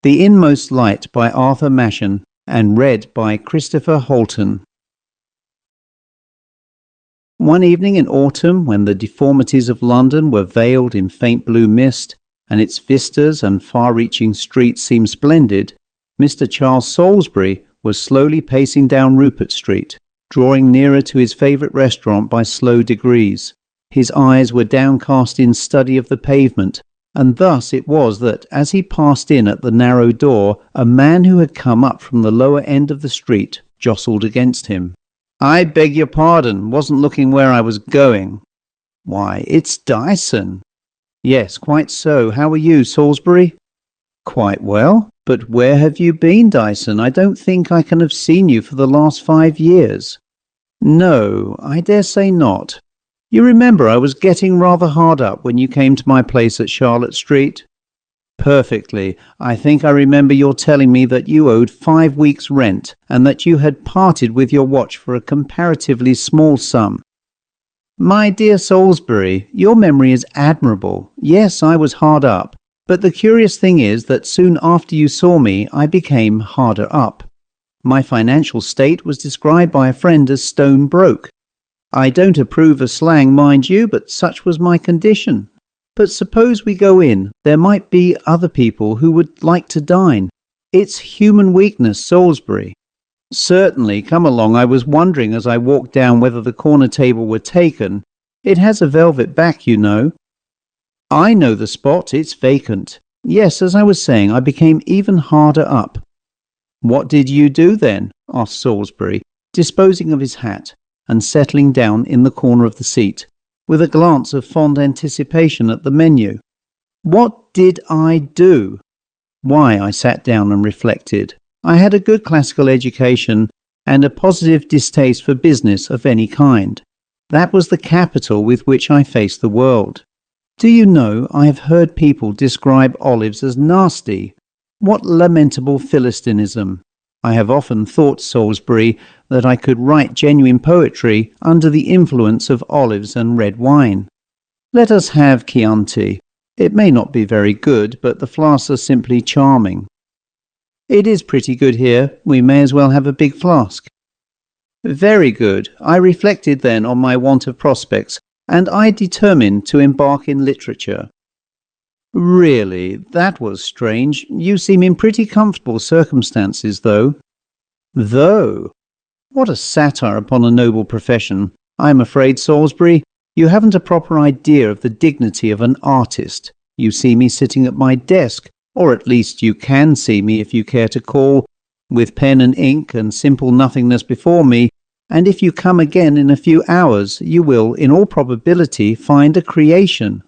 The Inmost Light by Arthur Machen and read by Christopher Halton. One evening in autumn, when the deformities of London were veiled in faint blue mist, and its vistas and far-reaching streets seemed splendid, Mr. Charles Salisbury was slowly pacing down Rupert Street, drawing nearer to his favourite restaurant by slow degrees. His eyes were downcast in study of the pavement, and thus it was that, as he passed in at the narrow door, a man who had come up from the lower end of the street jostled against him. "I beg your pardon, wasn't looking where I was going." "Why, it's Dyson." "Yes, quite so. How are you, Salisbury?" "Quite well. But where have you been, Dyson? I don't think I can have seen you for the last 5 years." "No, I dare say not. You remember I was getting rather hard up when you came to my place at Charlotte Street?" "Perfectly. I think I remember your telling me that you owed 5 weeks' rent, and that you had parted with your watch for a comparatively small sum." "My dear Salisbury, your memory is admirable. Yes, I was hard up. But the curious thing is that soon after you saw me, I became harder up. My financial state was described by a friend as stone broke. I don't approve of slang, mind you, but such was my condition. But suppose we go in. There might be other people who would like to dine. It's human weakness, Salisbury." "Certainly, come along. I was wondering as I walked down whether the corner table were taken. It has a velvet back, you know." "I know the spot. It's vacant. Yes, as I was saying, I became even harder up." "What did you do then?" asked Salisbury, disposing of his hat and settling down in the corner of the seat, with a glance of fond anticipation at the menu. "What did I do? Why, I sat down and reflected. I had a good classical education and a positive distaste for business of any kind. That was the capital with which I faced the world. Do you know, I have heard people describe olives as nasty. What lamentable Philistinism! I have often thought, Salisbury, that I could write genuine poetry under the influence of olives and red wine. Let us have Chianti. It may not be very good, but the flasks are simply charming." "It is pretty good here. We may as well have a big flask." "Very good. I reflected then on my want of prospects, and I determined to embark in literature." "Really, that was strange. You seem in pretty comfortable circumstances, though." "Though? What a satire upon a noble profession. I am afraid, Salisbury, you haven't a proper idea of the dignity of an artist. You see me sitting at my desk, or at least you can see me if you care to call, with pen and ink and simple nothingness before me, and if you come again in a few hours, you will, in all probability, find a creation."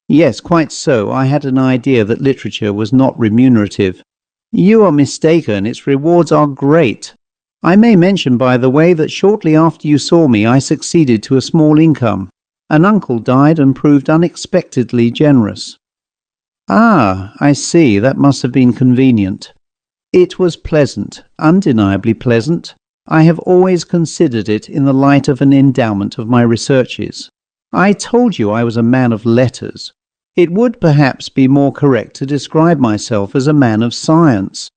"Yes, quite so. I had an idea that literature was not remunerative." "You are mistaken. Its rewards are great. I may mention, by the way, that shortly after you saw me I succeeded to a small income. An uncle died and proved unexpectedly generous." "Ah, I see. That must have been convenient." "It was pleasant, undeniably pleasant. I have always considered it in the light of an endowment of my researches. I told you I was a man of letters. It would perhaps be more correct to describe myself as a man of science."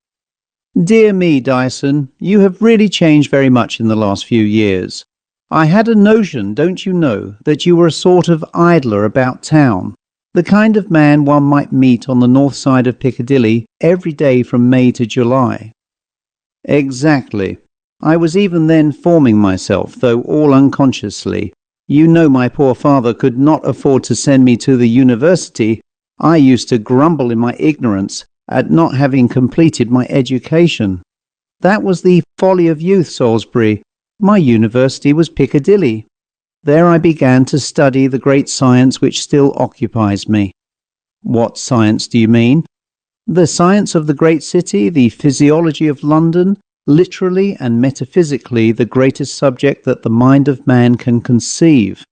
"Dear me, Dyson, you have really changed very much in the last few years. I had a notion, don't you know, that you were a sort of idler about town, the kind of man one might meet on the north side of Piccadilly every day from May to July." "Exactly. I was even then forming myself, though all unconsciously. You know my poor father could not afford to send me to the university. I used to grumble in my ignorance at not having completed my education. That was the folly of youth, Salisbury. My university was Piccadilly. There I began to study the great science which still occupies me." "What science do you mean?" "The science of the great city, the physiology of London, literally and metaphysically the greatest subject that the mind of man can conceive."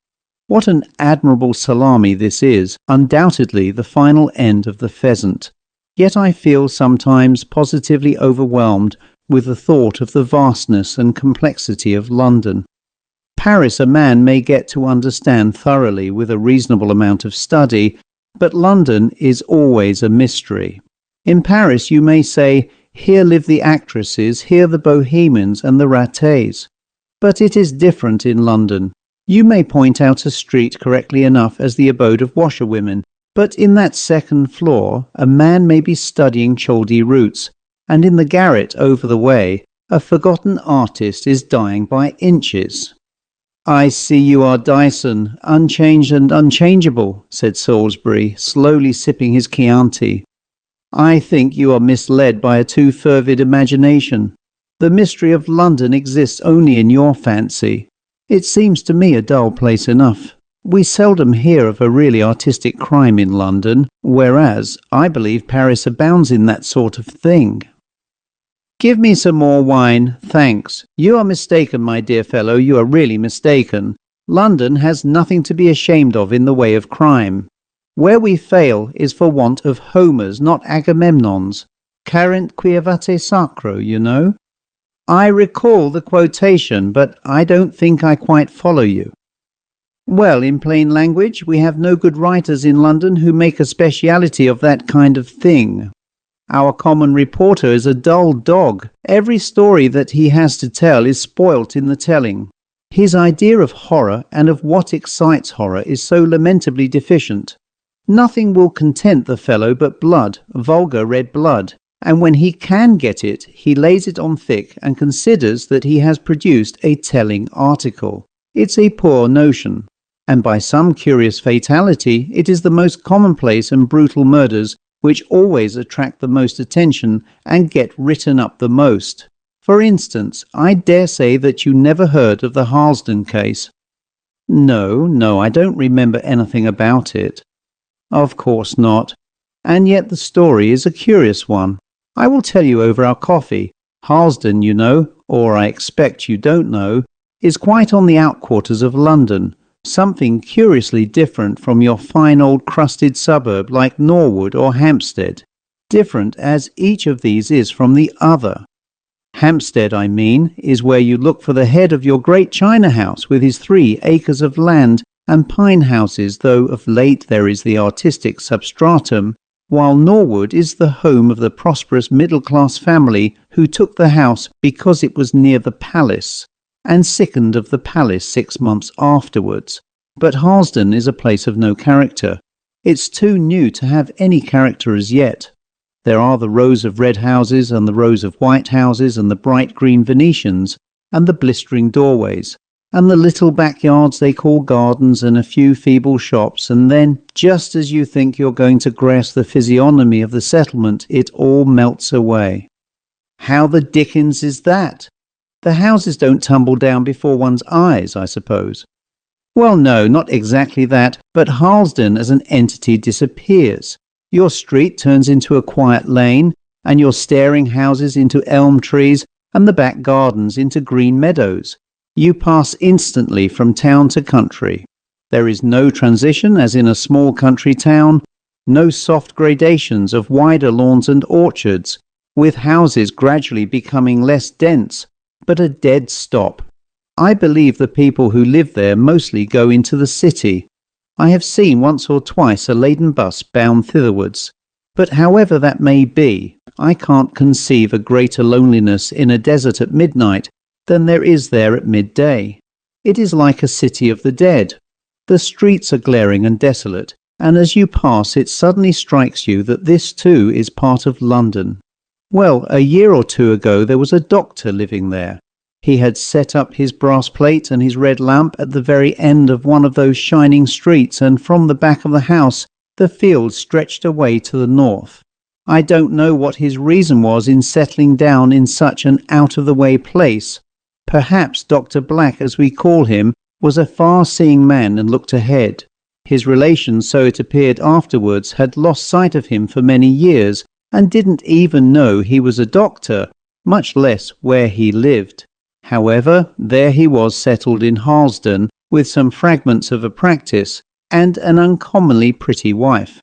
What an admirable salami this is, undoubtedly the final end of the pheasant. Yet I feel sometimes positively overwhelmed with the thought of the vastness and complexity of London. Paris a man may get to understand thoroughly with a reasonable amount of study, but London is always a mystery. In Paris you may say, here live the actresses, here the bohemians and the ratés. But it is different in London. You may point out a street correctly enough as the abode of washerwomen, but in that second floor a man may be studying Chaldee roots, and in the garret over the way a forgotten artist is dying by inches. I see you are Dyson, unchanged and unchangeable, said Salisbury, slowly sipping his Chianti. I think you are misled by a too fervid imagination. The mystery of London exists only in your fancy. It seems to me a dull place enough. We seldom hear of a really artistic crime in London, whereas I believe Paris abounds in that sort of thing. Give me some more wine, thanks. You are mistaken, my dear fellow, you are really mistaken. London has nothing to be ashamed of in the way of crime. Where we fail is for want of Homers, not Agamemnons. Carent quievate sacro, you know. I recall the quotation, but I don't think I quite follow you. Well, in plain language, we have no good writers in London who make a speciality of that kind of thing. Our common reporter is a dull dog. Every story that he has to tell is spoilt in the telling. His idea of horror and of what excites horror is so lamentably deficient. Nothing will content the fellow but blood, vulgar red blood, and when he can get it, he lays it on thick and considers that he has produced a telling article. It's a poor notion, and by some curious fatality, it is the most commonplace and brutal murders which always attract the most attention and get written up the most. For instance, I dare say that you never heard of the Halton case. No, I don't remember anything about it. Of course not. And yet the story is a curious one. I will tell you over our coffee. Halton, you know, or I expect you don't know, is quite on the outquarters of London, something curiously different from your fine old crusted suburb like Norwood or Hampstead, different as each of these is from the other. Hampstead, I mean, is where you look for the head of your great China house with his 3 acres of land and pine houses, though of late there is the artistic substratum, while Norwood is the home of the prosperous middle-class family who took the house because it was near the palace, and sickened of the palace 6 months afterwards. But Halton is a place of no character. It's too new to have any character as yet. There are the rows of red houses and the rows of white houses and the bright green Venetians and the blistering doorways and the little backyards they call gardens and a few feeble shops, and then, just as you think you're going to grasp the physiognomy of the settlement, it all melts away. How the dickens is that? The houses don't tumble down before one's eyes, I suppose. Well, no, not exactly that, but Halton as an entity disappears. Your street turns into a quiet lane, and your staring houses into elm trees, and the back gardens into green meadows. You pass instantly from town to country. There is no transition as in a small country town, no soft gradations of wider lawns and orchards, with houses gradually becoming less dense, but a dead stop. I believe the people who live there mostly go into the city. I have seen once or twice a laden bus bound thitherwards, but however that may be, I can't conceive a greater loneliness in a desert at midnight than there is there at midday. It is like a city of the dead. The streets are glaring and desolate, and as you pass it suddenly strikes you that this too is part of London. Well, a year or 2 ago there was a doctor living there. He had set up his brass plate and his red lamp at the very end of one of those shining streets, and from the back of the house the fields stretched away to the north. I don't know what his reason was in settling down in such an out-of-the-way place. Perhaps Dr. Black, as we call him, was a far-seeing man and looked ahead. His relations, so it appeared afterwards, had lost sight of him for many years, and didn't even know he was a doctor, much less where he lived. However, there he was settled in Halton, with some fragments of a practice, and an uncommonly pretty wife.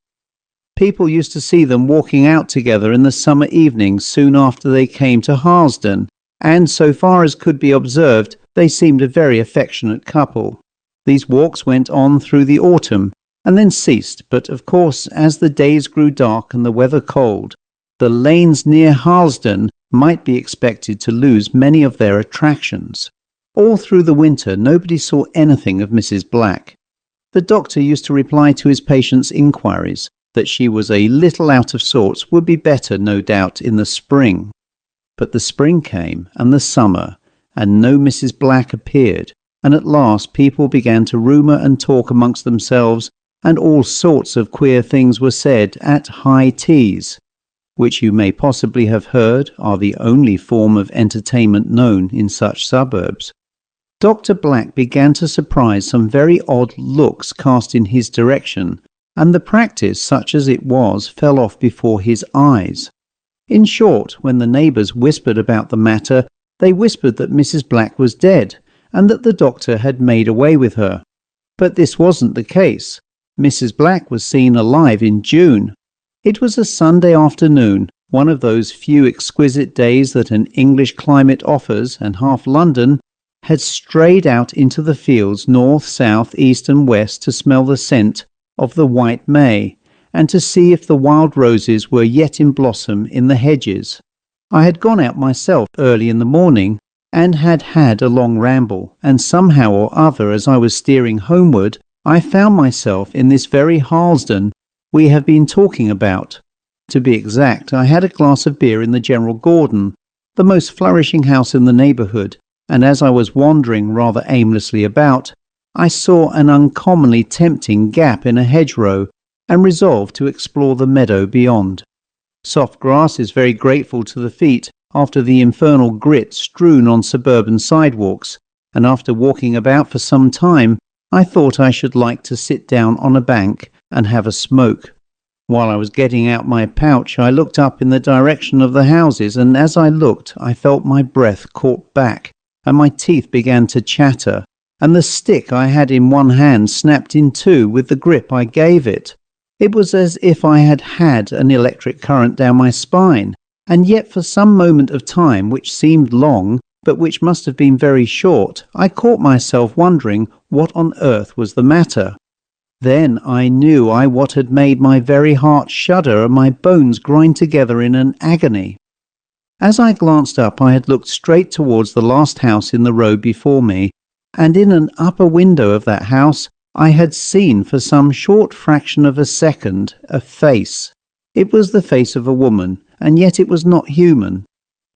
People used to see them walking out together in the summer evenings soon after they came to Halton, and so far as could be observed, they seemed a very affectionate couple. These walks went on through the autumn, and then ceased, but of course, as the days grew dark and the weather cold, the lanes near Harlesden might be expected to lose many of their attractions. All through the winter nobody saw anything of Mrs. Black. The doctor used to reply to his patients' inquiries that she was a little out of sorts, would be better, no doubt, in the spring. But the spring came, and the summer, and no Mrs. Black appeared, and at last people began to rumour and talk amongst themselves, and all sorts of queer things were said at high teas, which you may possibly have heard are the only form of entertainment known in such suburbs. Dr. Black began to surprise some very odd looks cast in his direction, and the practice, such as it was, fell off before his eyes. In short, when the neighbours whispered about the matter, they whispered that Mrs. Black was dead, and that the doctor had made away with her. But this wasn't the case. Mrs. Black was seen alive in June. It was a Sunday afternoon, one of those few exquisite days that an English climate offers, and half London had strayed out into the fields north, south, east and west to smell the scent of the white May, and to see if the wild roses were yet in blossom in the hedges. I had gone out myself early in the morning, and had had a long ramble, and somehow or other as I was steering homeward, I found myself in this very Harlesden we have been talking about. To be exact, I had a glass of beer in the General Gordon, the most flourishing house in the neighbourhood, and as I was wandering rather aimlessly about, I saw an uncommonly tempting gap in a hedgerow, and resolved to explore the meadow beyond. Soft grass is very grateful to the feet after the infernal grit strewn on suburban sidewalks, and after walking about for some time, I thought I should like to sit down on a bank and have a smoke. While I was getting out my pouch, I looked up in the direction of the houses, and as I looked, I felt my breath caught back, and my teeth began to chatter, and the stick I had in one hand snapped in two with the grip I gave it. It was as if I had had an electric current down my spine, and yet for some moment of time, which seemed long, but which must have been very short, I caught myself wondering what on earth was the matter. Then I knew what had made my very heart shudder and my bones grind together in an agony. As I glanced up, I had looked straight towards the last house in the road before me, and in an upper window of that house I had seen for some short fraction of a second a face. It was the face of a woman, and yet it was not human.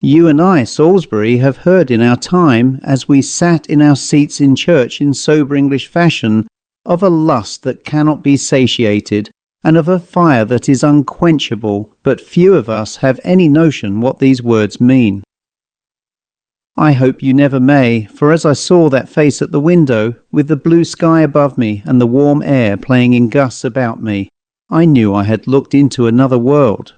You and I, Salisbury, have heard in our time, as we sat in our seats in church in sober English fashion, of a lust that cannot be satiated, and of a fire that is unquenchable, but few of us have any notion what these words mean. I hope you never may, for as I saw that face at the window, with the blue sky above me and the warm air playing in gusts about me, I knew I had looked into another world,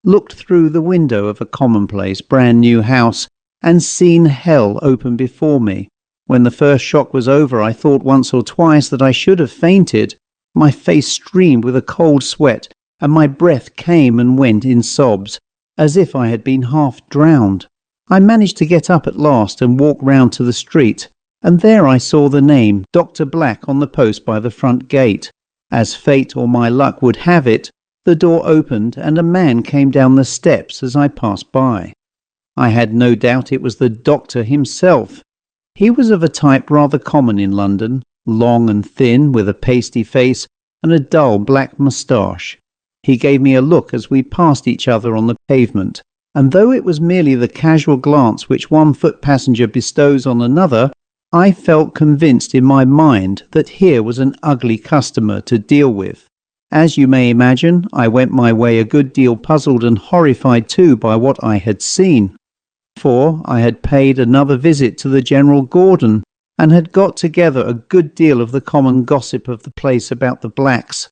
looked through the window of a commonplace brand new house, and seen hell open before me. When the first shock was over, I thought once or twice that I should have fainted. My face streamed with a cold sweat, and my breath came and went in sobs, as if I had been half drowned. I managed to get up at last and walk round to the street, and there I saw the name Dr. Black on the post by the front gate. As fate or my luck would have it, the door opened and a man came down the steps as I passed by. I had no doubt it was the doctor himself. He was of a type rather common in London, long and thin, with a pasty face and a dull black moustache. He gave me a look as we passed each other on the pavement, and though it was merely the casual glance which one foot passenger bestows on another, I felt convinced in my mind that here was an ugly customer to deal with. As you may imagine, I went my way a good deal puzzled and horrified too by what I had seen. For I had paid another visit to the General Gordon, and had got together a good deal of the common gossip of the place about the blacks.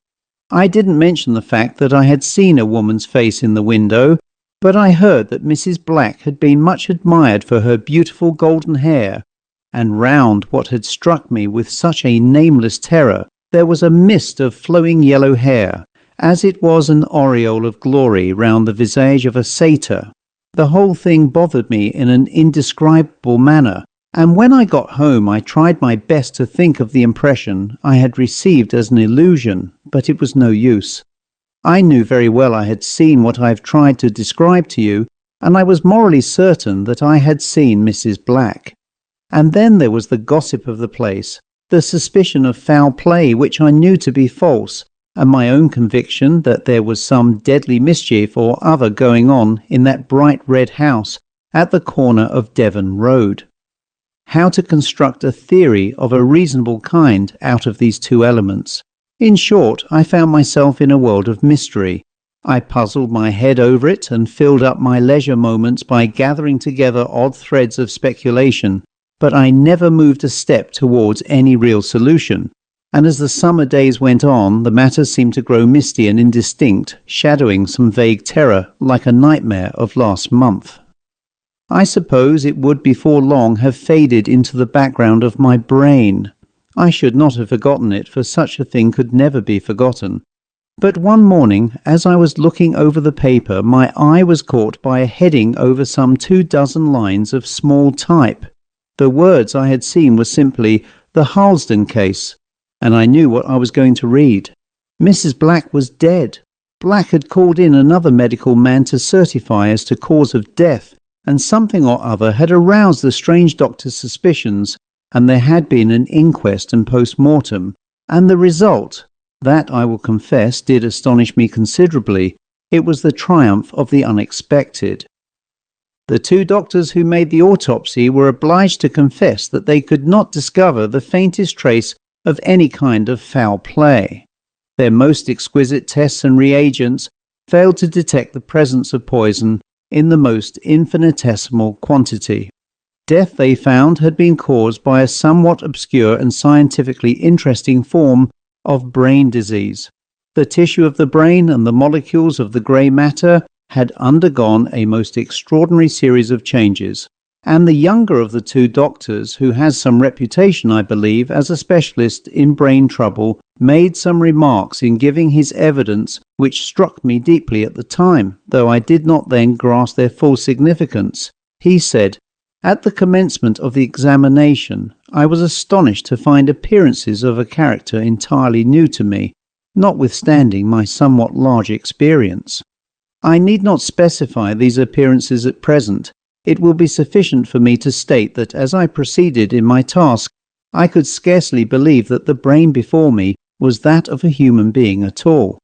I didn't mention the fact that I had seen a woman's face in the window, but I heard that Mrs. Black had been much admired for her beautiful golden hair, and round what had struck me with such a nameless terror there was a mist of flowing yellow hair, as it was an aureole of glory round the visage of a satyr. The whole thing bothered me in an indescribable manner, and when I got home I tried my best to think of the impression I had received as an illusion, but it was no use. I knew very well I had seen what I have tried to describe to you, and I was morally certain that I had seen Mrs. Black. And then there was the gossip of the place, the suspicion of foul play which I knew to be false, and my own conviction that there was some deadly mischief or other going on in that bright red house at the corner of Devon Road. How to construct a theory of a reasonable kind out of these two elements. In short, I found myself in a world of mystery. I puzzled my head over it and filled up my leisure moments by gathering together odd threads of speculation, but I never moved a step towards any real solution. And as the summer days went on, the matter seemed to grow misty and indistinct, shadowing some vague terror like a nightmare of last month. I suppose it would before long have faded into the background of my brain. I should not have forgotten it, for such a thing could never be forgotten. But one morning, as I was looking over the paper, my eye was caught by a heading over some 24 lines of small type. The words I had seen were simply, "The Halton case," and I knew what I was going to read. Mrs. Black was dead. Black had called in another medical man to certify as to cause of death, and something or other had aroused the strange doctor's suspicions, and there had been an inquest and post-mortem, and the result, that I will confess, did astonish me considerably. It was the triumph of the unexpected. The two doctors who made the autopsy were obliged to confess that they could not discover the faintest trace of any kind of foul play. Their most exquisite tests and reagents failed to detect the presence of poison in the most infinitesimal quantity. Death, they found, had been caused by a somewhat obscure and scientifically interesting form of brain disease. The tissue of the brain and the molecules of the grey matter had undergone a most extraordinary series of changes, and the younger of the two doctors, who has some reputation, I believe, as a specialist in brain trouble, made some remarks in giving his evidence which struck me deeply at the time, though I did not then grasp their full significance. He said, "At the commencement of the examination, I was astonished to find appearances of a character entirely new to me, notwithstanding my somewhat large experience. I need not specify these appearances at present. It will be sufficient for me to state that as I proceeded in my task, I could scarcely believe that the brain before me was that of a human being at all.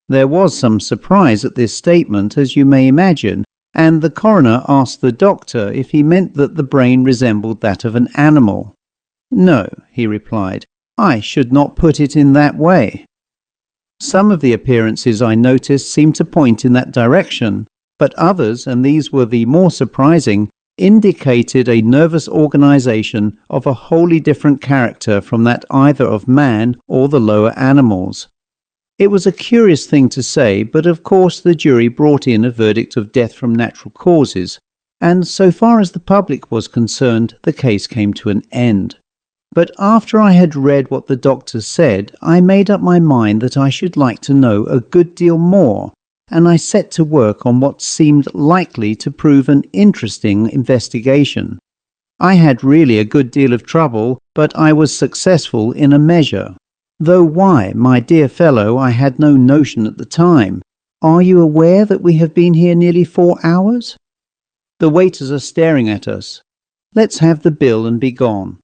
There was some surprise at this statement, as you may imagine, and the coroner asked the doctor if he meant that the brain resembled that of an animal. "No," he replied, "I should not put it in that way. Some of the appearances I noticed seemed to point in that direction, but others, and these were the more surprising, indicated a nervous organization of a wholly different character from that either of man or the lower animals." It was a curious thing to say, but of course the jury brought in a verdict of death from natural causes, and so far as the public was concerned, the case came to an end. But after I had read what the doctor said, I made up my mind that I should like to know a good deal more, and I set to work on what seemed likely to prove an interesting investigation. I had really a good deal of trouble, but I was successful in a measure. Though why, my dear fellow, I had no notion at the time. Are you aware that we have been here nearly 4 hours? The waiters are staring at us. Let's have the bill and be gone.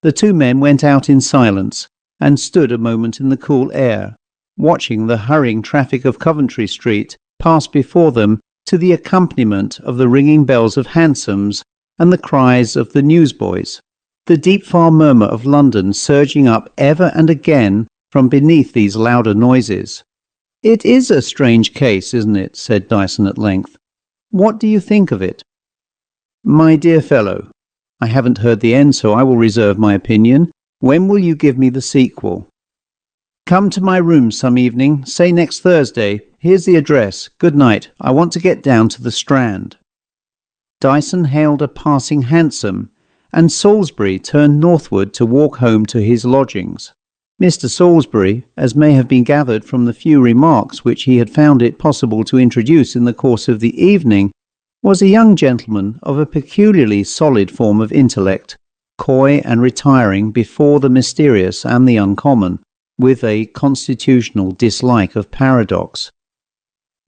The two men went out in silence, and stood a moment in the cool air, watching the hurrying traffic of Coventry Street pass before them to the accompaniment of the ringing bells of hansoms and the cries of the newsboys, the deep far murmur of London surging up ever and again from beneath these louder noises. "It is a strange case, isn't it?" said Dyson at length. "What do you think of it?" "My dear fellow, I haven't heard the end, so I will reserve my opinion. When will you give me the sequel?" "Come to my rooms some evening, say next Thursday. Here's the address. Good night. I want to get down to the Strand." Dyson hailed a passing hansom, and Salisbury turned northward to walk home to his lodgings. Mr. Salisbury, as may have been gathered from the few remarks which he had found it possible to introduce in the course of the evening, was a young gentleman of a peculiarly solid form of intellect, coy and retiring before the mysterious and the uncommon, with a constitutional dislike of paradox.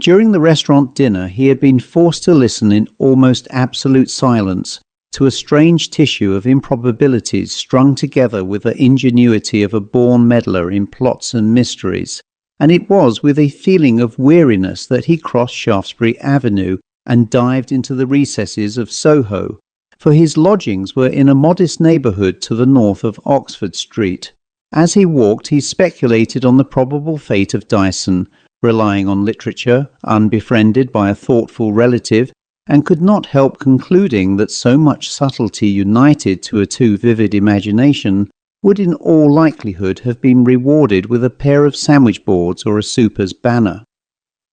During the restaurant dinner, he had been forced to listen in almost absolute silence to a strange tissue of improbabilities strung together with the ingenuity of a born meddler in plots and mysteries, and it was with a feeling of weariness that he crossed Shaftesbury Avenue and dived into the recesses of Soho, for his lodgings were in a modest neighbourhood to the north of Oxford Street. As he walked, he speculated on the probable fate of Dyson, relying on literature, unbefriended by a thoughtful relative, and could not help concluding that so much subtlety united to a too vivid imagination would in all likelihood have been rewarded with a pair of sandwich boards or a super's banner.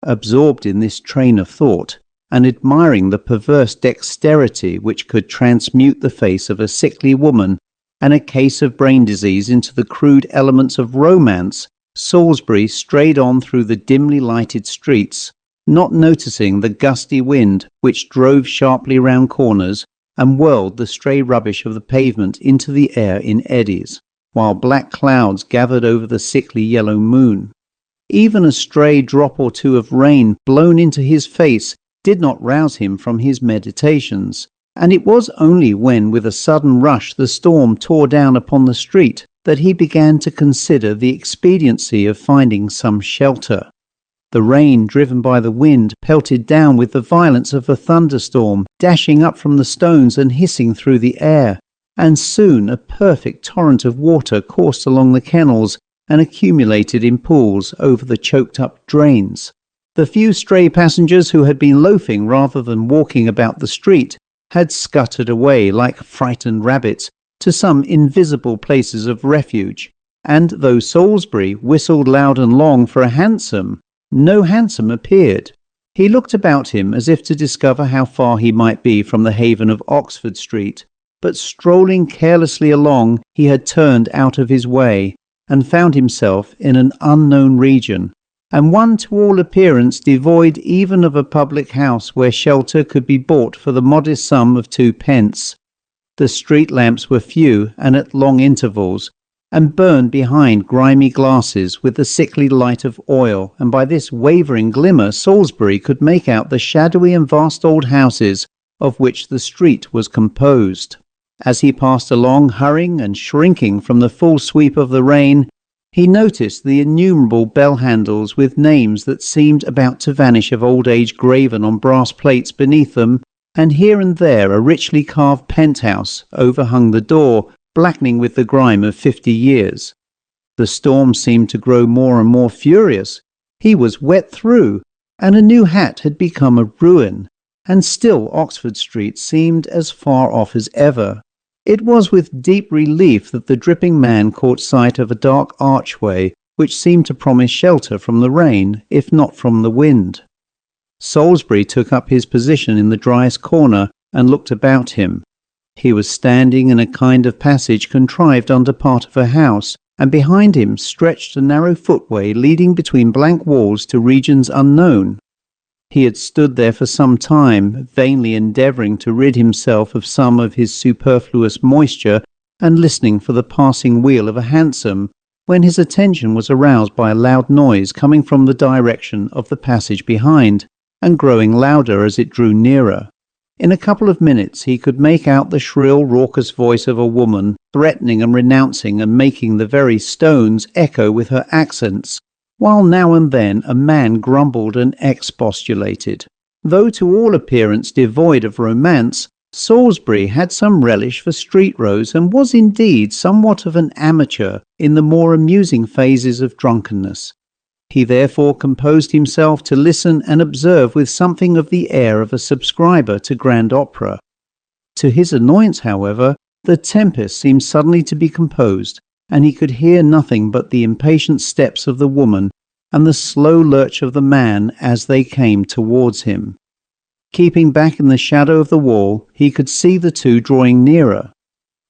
Absorbed in this train of thought, and admiring the perverse dexterity which could transmute the face of a sickly woman and a case of brain disease into the crude elements of romance, Salisbury strayed on through the dimly lighted streets, not noticing the gusty wind which drove sharply round corners and whirled the stray rubbish of the pavement into the air in eddies, while black clouds gathered over the sickly yellow moon. Even a stray drop or two of rain blown into his face did not rouse him from his meditations, and it was only when with a sudden rush the storm tore down upon the street that he began to consider the expediency of finding some shelter. The rain, driven by the wind, pelted down with the violence of a thunderstorm, dashing up from the stones and hissing through the air, and soon a perfect torrent of water coursed along the kennels and accumulated in pools over the choked-up drains. The few stray passengers who had been loafing rather than walking about the street had scuttered away like frightened rabbits to some invisible places of refuge, and though Salisbury whistled loud and long for a hansom, no hansom appeared. He looked about him as if to discover how far he might be from the haven of Oxford Street, but strolling carelessly along, he had turned out of his way and found himself in an unknown region, and one to all appearance devoid even of a public house where shelter could be bought for the modest sum of 2 pence. The street lamps were few and at long intervals, and burned behind grimy glasses with the sickly light of oil, and by this wavering glimmer Salisbury could make out the shadowy and vast old houses of which the street was composed. As he passed along, hurrying and shrinking from the full sweep of the rain, he noticed the innumerable bell handles with names that seemed about to vanish of old age graven on brass plates beneath them, and here and there a richly carved penthouse overhung the door, blackening with the grime of 50 years. The storm seemed to grow more and more furious. He was wet through, and a new hat had become a ruin, and still Oxford Street seemed as far off as ever. It was with deep relief that the dripping man caught sight of a dark archway which seemed to promise shelter from the rain, if not from the wind. Salisbury took up his position in the driest corner and looked about him. He was standing in a kind of passage contrived under part of a house, and behind him stretched a narrow footway leading between blank walls to regions unknown. He had stood there for some time, vainly endeavouring to rid himself of some of his superfluous moisture and listening for the passing wheel of a hansom, when his attention was aroused by a loud noise coming from the direction of the passage behind, and growing louder as it drew nearer. In a couple of minutes he could make out the shrill, raucous voice of a woman, threatening and renouncing and making the very stones echo with her accents, while now and then a man grumbled and expostulated. Though to all appearance devoid of romance, Salisbury had some relish for street rows and was indeed somewhat of an amateur in the more amusing phases of drunkenness. He therefore composed himself to listen and observe with something of the air of a subscriber to grand opera. To his annoyance, however, the tempest seemed suddenly to be composed, and he could hear nothing but the impatient steps of the woman and the slow lurch of the man as they came towards him. Keeping back in the shadow of the wall, he could see the two drawing nearer.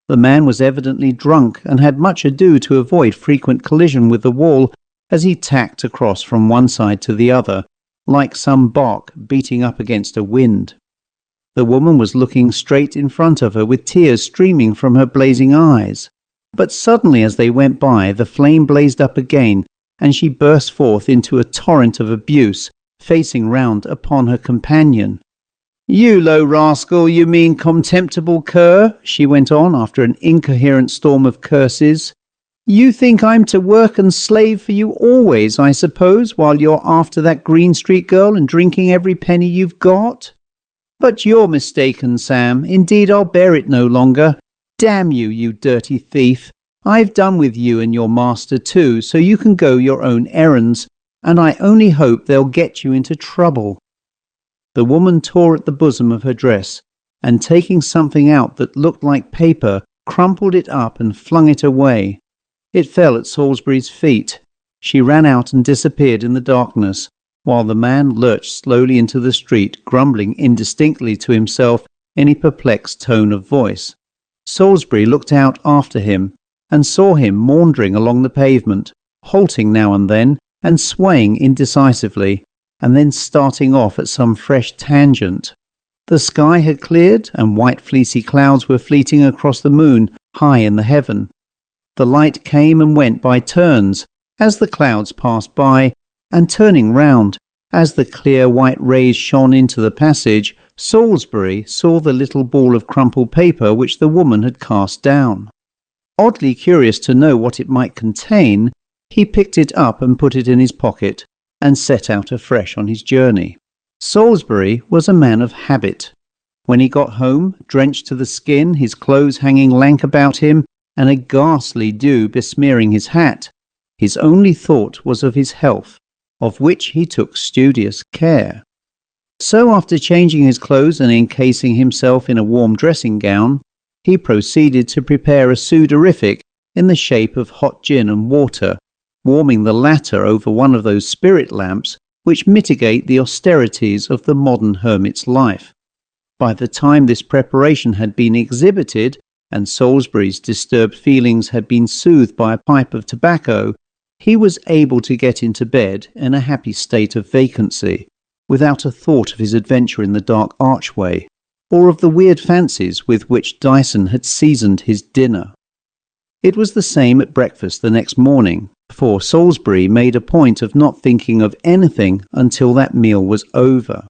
The man was evidently drunk and had much ado to avoid frequent collision with the wall as he tacked across from one side to the other, like some bark beating up against a wind. The woman was looking straight in front of her with tears streaming from her blazing eyes. But suddenly as they went by, the flame blazed up again, and she burst forth into a torrent of abuse, facing round upon her companion. "You low rascal, you mean contemptible cur," she went on after an incoherent storm of curses. "You think I'm to work and slave for you always, I suppose, while you're after that Green Street girl and drinking every penny you've got? But you're mistaken, Sam. Indeed, I'll bear it no longer. Damn you, you dirty thief. I've done with you and your master too, so you can go your own errands, and I only hope they'll get you into trouble." The woman tore at the bosom of her dress, and taking something out that looked like paper, crumpled it up and flung it away. It fell at Salisbury's feet. She ran out and disappeared in the darkness, while the man lurched slowly into the street, grumbling indistinctly to himself in a perplexed tone of voice. Salisbury looked out after him, and saw him maundering along the pavement, halting now and then, and swaying indecisively, and then starting off at some fresh tangent. The sky had cleared, and white fleecy clouds were fleeting across the moon high in the heaven. The light came and went by turns, as the clouds passed by, and turning round, as the clear white rays shone into the passage, Salisbury saw the little ball of crumpled paper which the woman had cast down. Oddly curious to know what it might contain, he picked it up and put it in his pocket, and set out afresh on his journey. Salisbury was a man of habit. When he got home, drenched to the skin, his clothes hanging lank about him, and a ghastly dew besmearing his hat, his only thought was of his health, of which he took studious care. So after changing his clothes and encasing himself in a warm dressing gown, he proceeded to prepare a sudorific in the shape of hot gin and water, warming the latter over one of those spirit lamps which mitigate the austerities of the modern hermit's life. By the time this preparation had been exhibited, and Salisbury's disturbed feelings had been soothed by a pipe of tobacco, he was able to get into bed in a happy state of vacancy, without a thought of his adventure in the dark archway, or of the weird fancies with which Dyson had seasoned his dinner. It was the same at breakfast the next morning, for Salisbury made a point of not thinking of anything until that meal was over.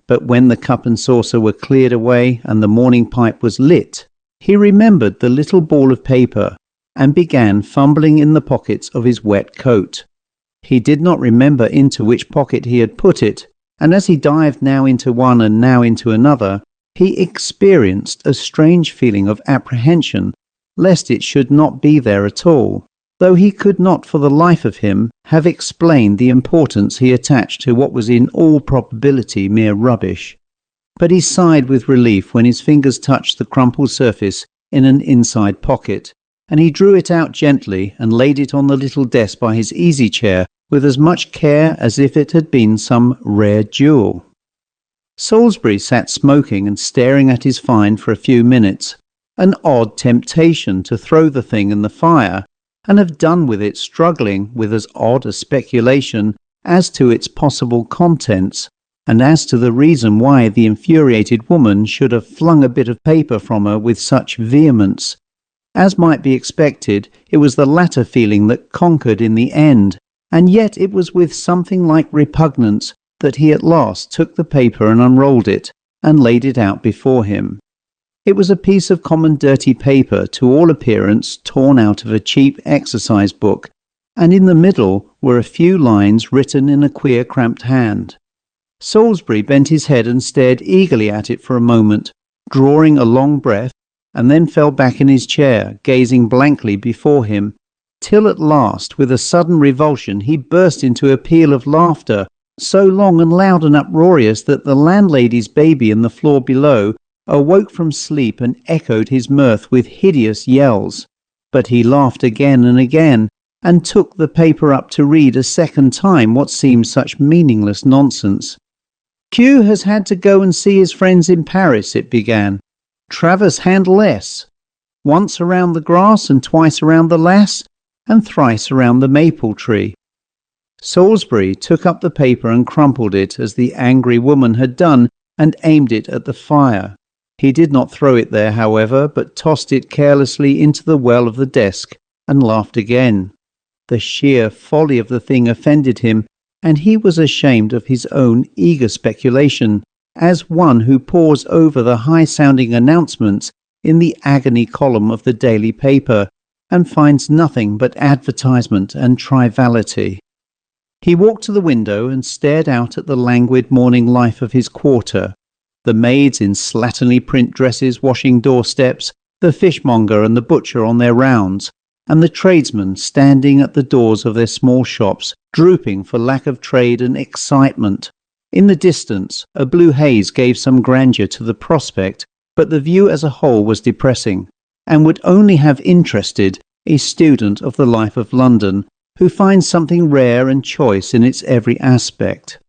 But when the cup and saucer were cleared away and the morning pipe was lit, he remembered the little ball of paper, and began fumbling in the pockets of his wet coat. He did not remember into which pocket he had put it, and as he dived now into one and now into another, he experienced a strange feeling of apprehension, lest it should not be there at all, though he could not for the life of him have explained the importance he attached to what was in all probability mere rubbish. But he sighed with relief when his fingers touched the crumpled surface in an inside pocket, and he drew it out gently and laid it on the little desk by his easy-chair with as much care as if it had been some rare jewel. Salisbury sat smoking and staring at his find for a few minutes, an odd temptation to throw the thing in the fire, and have done with it, struggling with as odd a speculation as to its possible contents, and as to the reason why the infuriated woman should have flung a bit of paper from her with such vehemence. As might be expected, it was the latter feeling that conquered in the end, and yet it was with something like repugnance that he at last took the paper and unrolled it, and laid it out before him. It was a piece of common dirty paper, to all appearance torn out of a cheap exercise book, and in the middle were a few lines written in a queer cramped hand. Salisbury bent his head and stared eagerly at it for a moment, drawing a long breath, and then fell back in his chair, gazing blankly before him, till at last, with a sudden revulsion, he burst into a peal of laughter, so long and loud and uproarious that the landlady's baby in the floor below awoke from sleep and echoed his mirth with hideous yells. But he laughed again and again, and took the paper up to read a second time what seemed such meaningless nonsense. Q has had to go and see his friends in Paris, it began. Travers handle S. Once around the grass, and twice around the lass, and thrice around the maple tree. Salisbury took up the paper and crumpled it as the angry woman had done, and aimed it at the fire. He did not throw it there, however, but tossed it carelessly into the well of the desk, and laughed again. The sheer folly of the thing offended him, and he was ashamed of his own eager speculation, as one who pores over the high-sounding announcements in the agony column of the daily paper, and finds nothing but advertisement and triviality. He walked to the window and stared out at the languid morning life of his quarter, the maids in slatternly print dresses washing doorsteps, the fishmonger and the butcher on their rounds, and the tradesmen standing at the doors of their small shops, drooping for lack of trade and excitement. In the distance, a blue haze gave some grandeur to the prospect, but the view as a whole was depressing, and would only have interested a student of the life of London, who finds something rare and choice in its every aspect.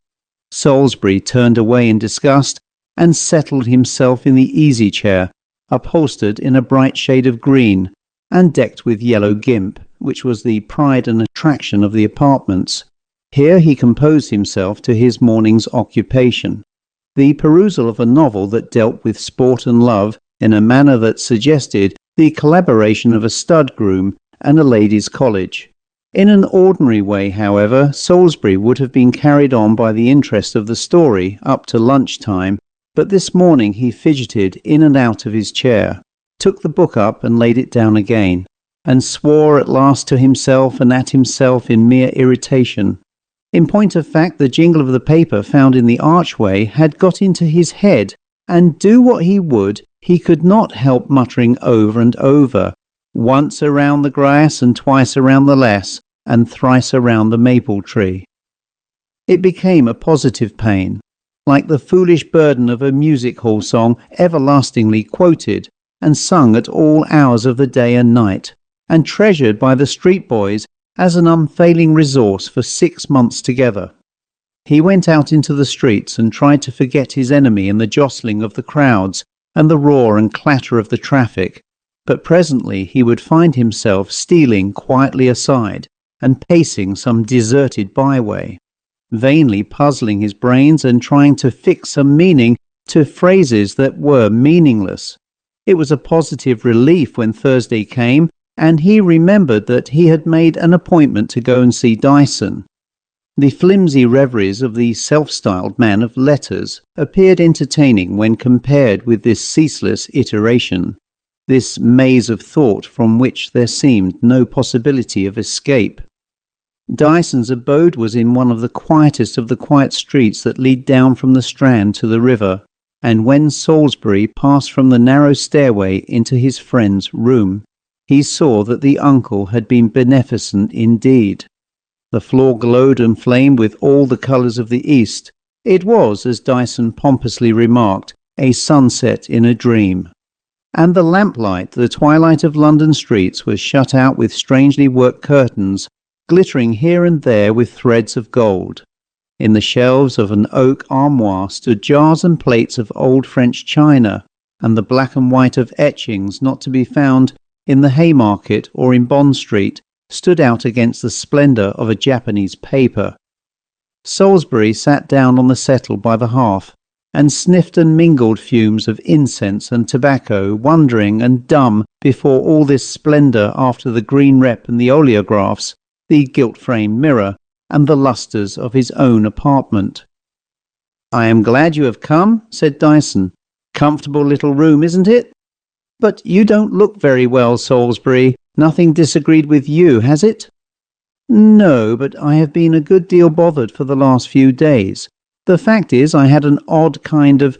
Salisbury turned away in disgust, and settled himself in the easy-chair, upholstered in a bright shade of green, and decked with yellow gimp, which was the pride and attraction of the apartments. Here he composed himself to his morning's occupation, the perusal of a novel that dealt with sport and love in a manner that suggested the collaboration of a stud-groom and a ladies' college. In an ordinary way, however, Salisbury would have been carried on by the interest of the story up to lunch-time, but this morning he fidgeted in and out of his chair, took the book up and laid it down again, and swore at last to himself and at himself in mere irritation. In point of fact, the jingle of the paper found in the archway had got into his head, and do what he would, he could not help muttering over and over, once around the grass and twice around the lass, and thrice around the maple tree. It became a positive pain, like the foolish burden of a music-hall song everlastingly quoted and sung at all hours of the day and night, and treasured by the street boys as an unfailing resource for 6 months together. He went out into the streets and tried to forget his enemy in the jostling of the crowds and the roar and clatter of the traffic, but presently he would find himself stealing quietly aside and pacing some deserted byway, vainly puzzling his brains and trying to fix some meaning to phrases that were meaningless. It was a positive relief when Thursday came, and he remembered that he had made an appointment to go and see Dyson. The flimsy reveries of the self-styled man of letters appeared entertaining when compared with this ceaseless iteration, this maze of thought from which there seemed no possibility of escape. Dyson's abode was in one of the quietest of the quiet streets that lead down from the Strand to the river, and when Salisbury passed from the narrow stairway into his friend's room, he saw that the uncle had been beneficent indeed. The floor glowed and flamed with all the colours of the east. It was, as Dyson pompously remarked, a sunset in a dream. And the lamplight, the twilight of London streets, was shut out with strangely worked curtains, glittering here and there with threads of gold. In the shelves of an oak armoire stood jars and plates of old French china, and the black and white of etchings not to be found in the Haymarket or in Bond Street stood out against the splendour of a Japanese paper. Salisbury sat down on the settle by the hearth, and sniffed and mingled fumes of incense and tobacco, wondering and dumb before all this splendour after the green rep and the oleographs, the gilt-framed mirror, and the lustres of his own apartment. "I am glad you have come," said Dyson. "Comfortable little room, isn't it? But you don't look very well, Salisbury. Nothing disagreed with you, has it?" "No, but I have been a good deal bothered for the last few days. The fact is, I had an odd kind of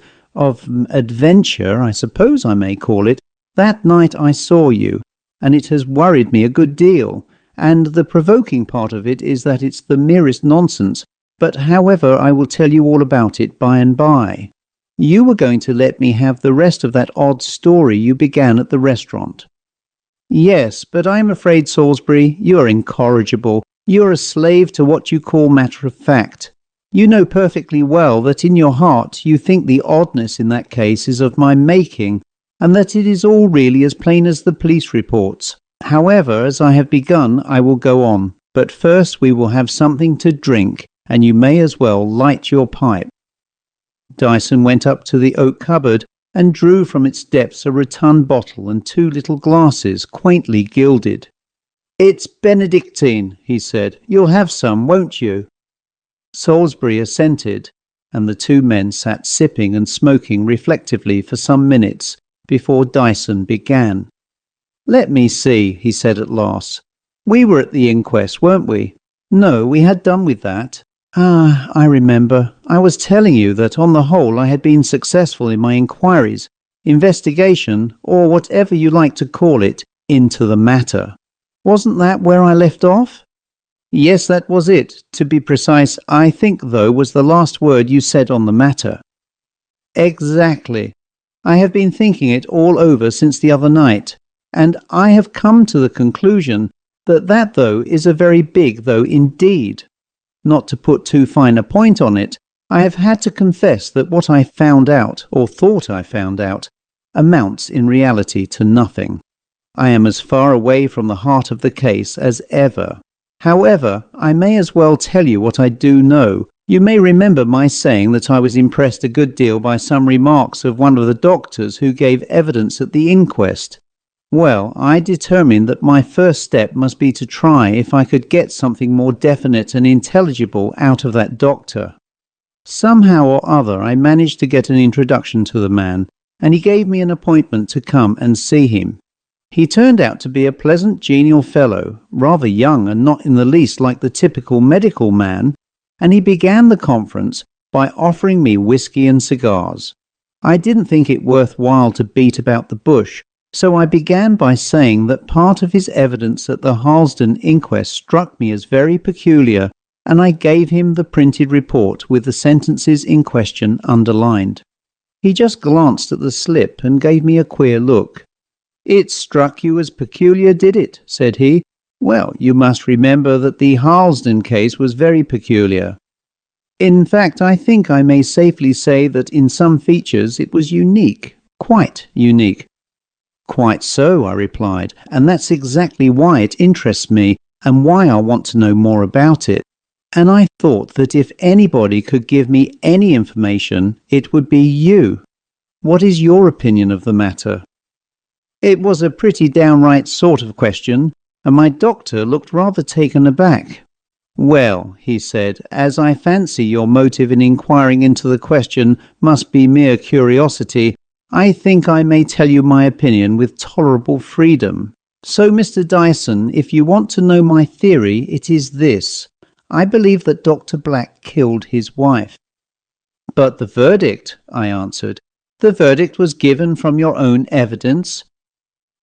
adventure, I suppose I may call it, that night I saw you, and it has worried me a good deal. And the provoking part of it is that it's the merest nonsense, but however, I will tell you all about it by and by. You were going to let me have the rest of that odd story you began at the restaurant." "Yes, but I am afraid, Salisbury, you are incorrigible. You are a slave to what you call matter of fact. You know perfectly well that in your heart you think the oddness in that case is of my making, and that it is all really as plain as the police reports. However, as I have begun, I will go on. But first we will have something to drink, and you may as well light your pipe." Dyson went up to the oak cupboard and drew from its depths a rotund bottle and 2 little glasses, quaintly gilded. "It's Benedictine," he said. "You'll have some, won't you?" Salisbury assented, and the 2 men sat sipping and smoking reflectively for some minutes before Dyson began. "Let me see," he said at last. "We were at the inquest, weren't we?" "No, we had done with that." "Ah, I remember. I was telling you that on the whole I had been successful in my inquiries, investigation, or whatever you like to call it, into the matter. Wasn't that where I left off?" "Yes, that was it. To be precise, I think, though, was the last word you said on the matter." "Exactly. I have been thinking it all over since the other night, and I have come to the conclusion that, though, is a very big though indeed. Not to put too fine a point on it, I have had to confess that what I found out, or thought I found out, amounts in reality to nothing. I am as far away from the heart of the case as ever. However, I may as well tell you what I do know. You may remember my saying that I was impressed a good deal by some remarks of one of the doctors who gave evidence at the inquest. Well, I determined that my first step must be to try if I could get something more definite and intelligible out of that doctor. Somehow or other I managed to get an introduction to the man, and he gave me an appointment to come and see him. He turned out to be a pleasant, genial fellow, rather young and not in the least like the typical medical man, and he began the conference by offering me whiskey and cigars. I didn't think it worth while to beat about the bush, so I began by saying that part of his evidence at the Halton inquest struck me as very peculiar, and I gave him the printed report with the sentences in question underlined. He just glanced at the slip and gave me a queer look. "It struck you as peculiar, did it?" said he. "Well, you must remember that the Halton case was very peculiar. In fact, I think I may safely say that in some features it was unique, quite unique." "Quite so," I replied, "and that's exactly why it interests me and why I want to know more about it. And I thought that if anybody could give me any information, it would be you. What is your opinion of the matter?" It was a pretty downright sort of question, and my doctor looked rather taken aback. "Well," he said, "as I fancy your motive in inquiring into the question must be mere curiosity, I think I may tell you my opinion with tolerable freedom. So, Mr. Dyson, if you want to know my theory, it is this. I believe that Dr. Black killed his wife." "But the verdict," I answered. "The verdict was given from your own evidence?"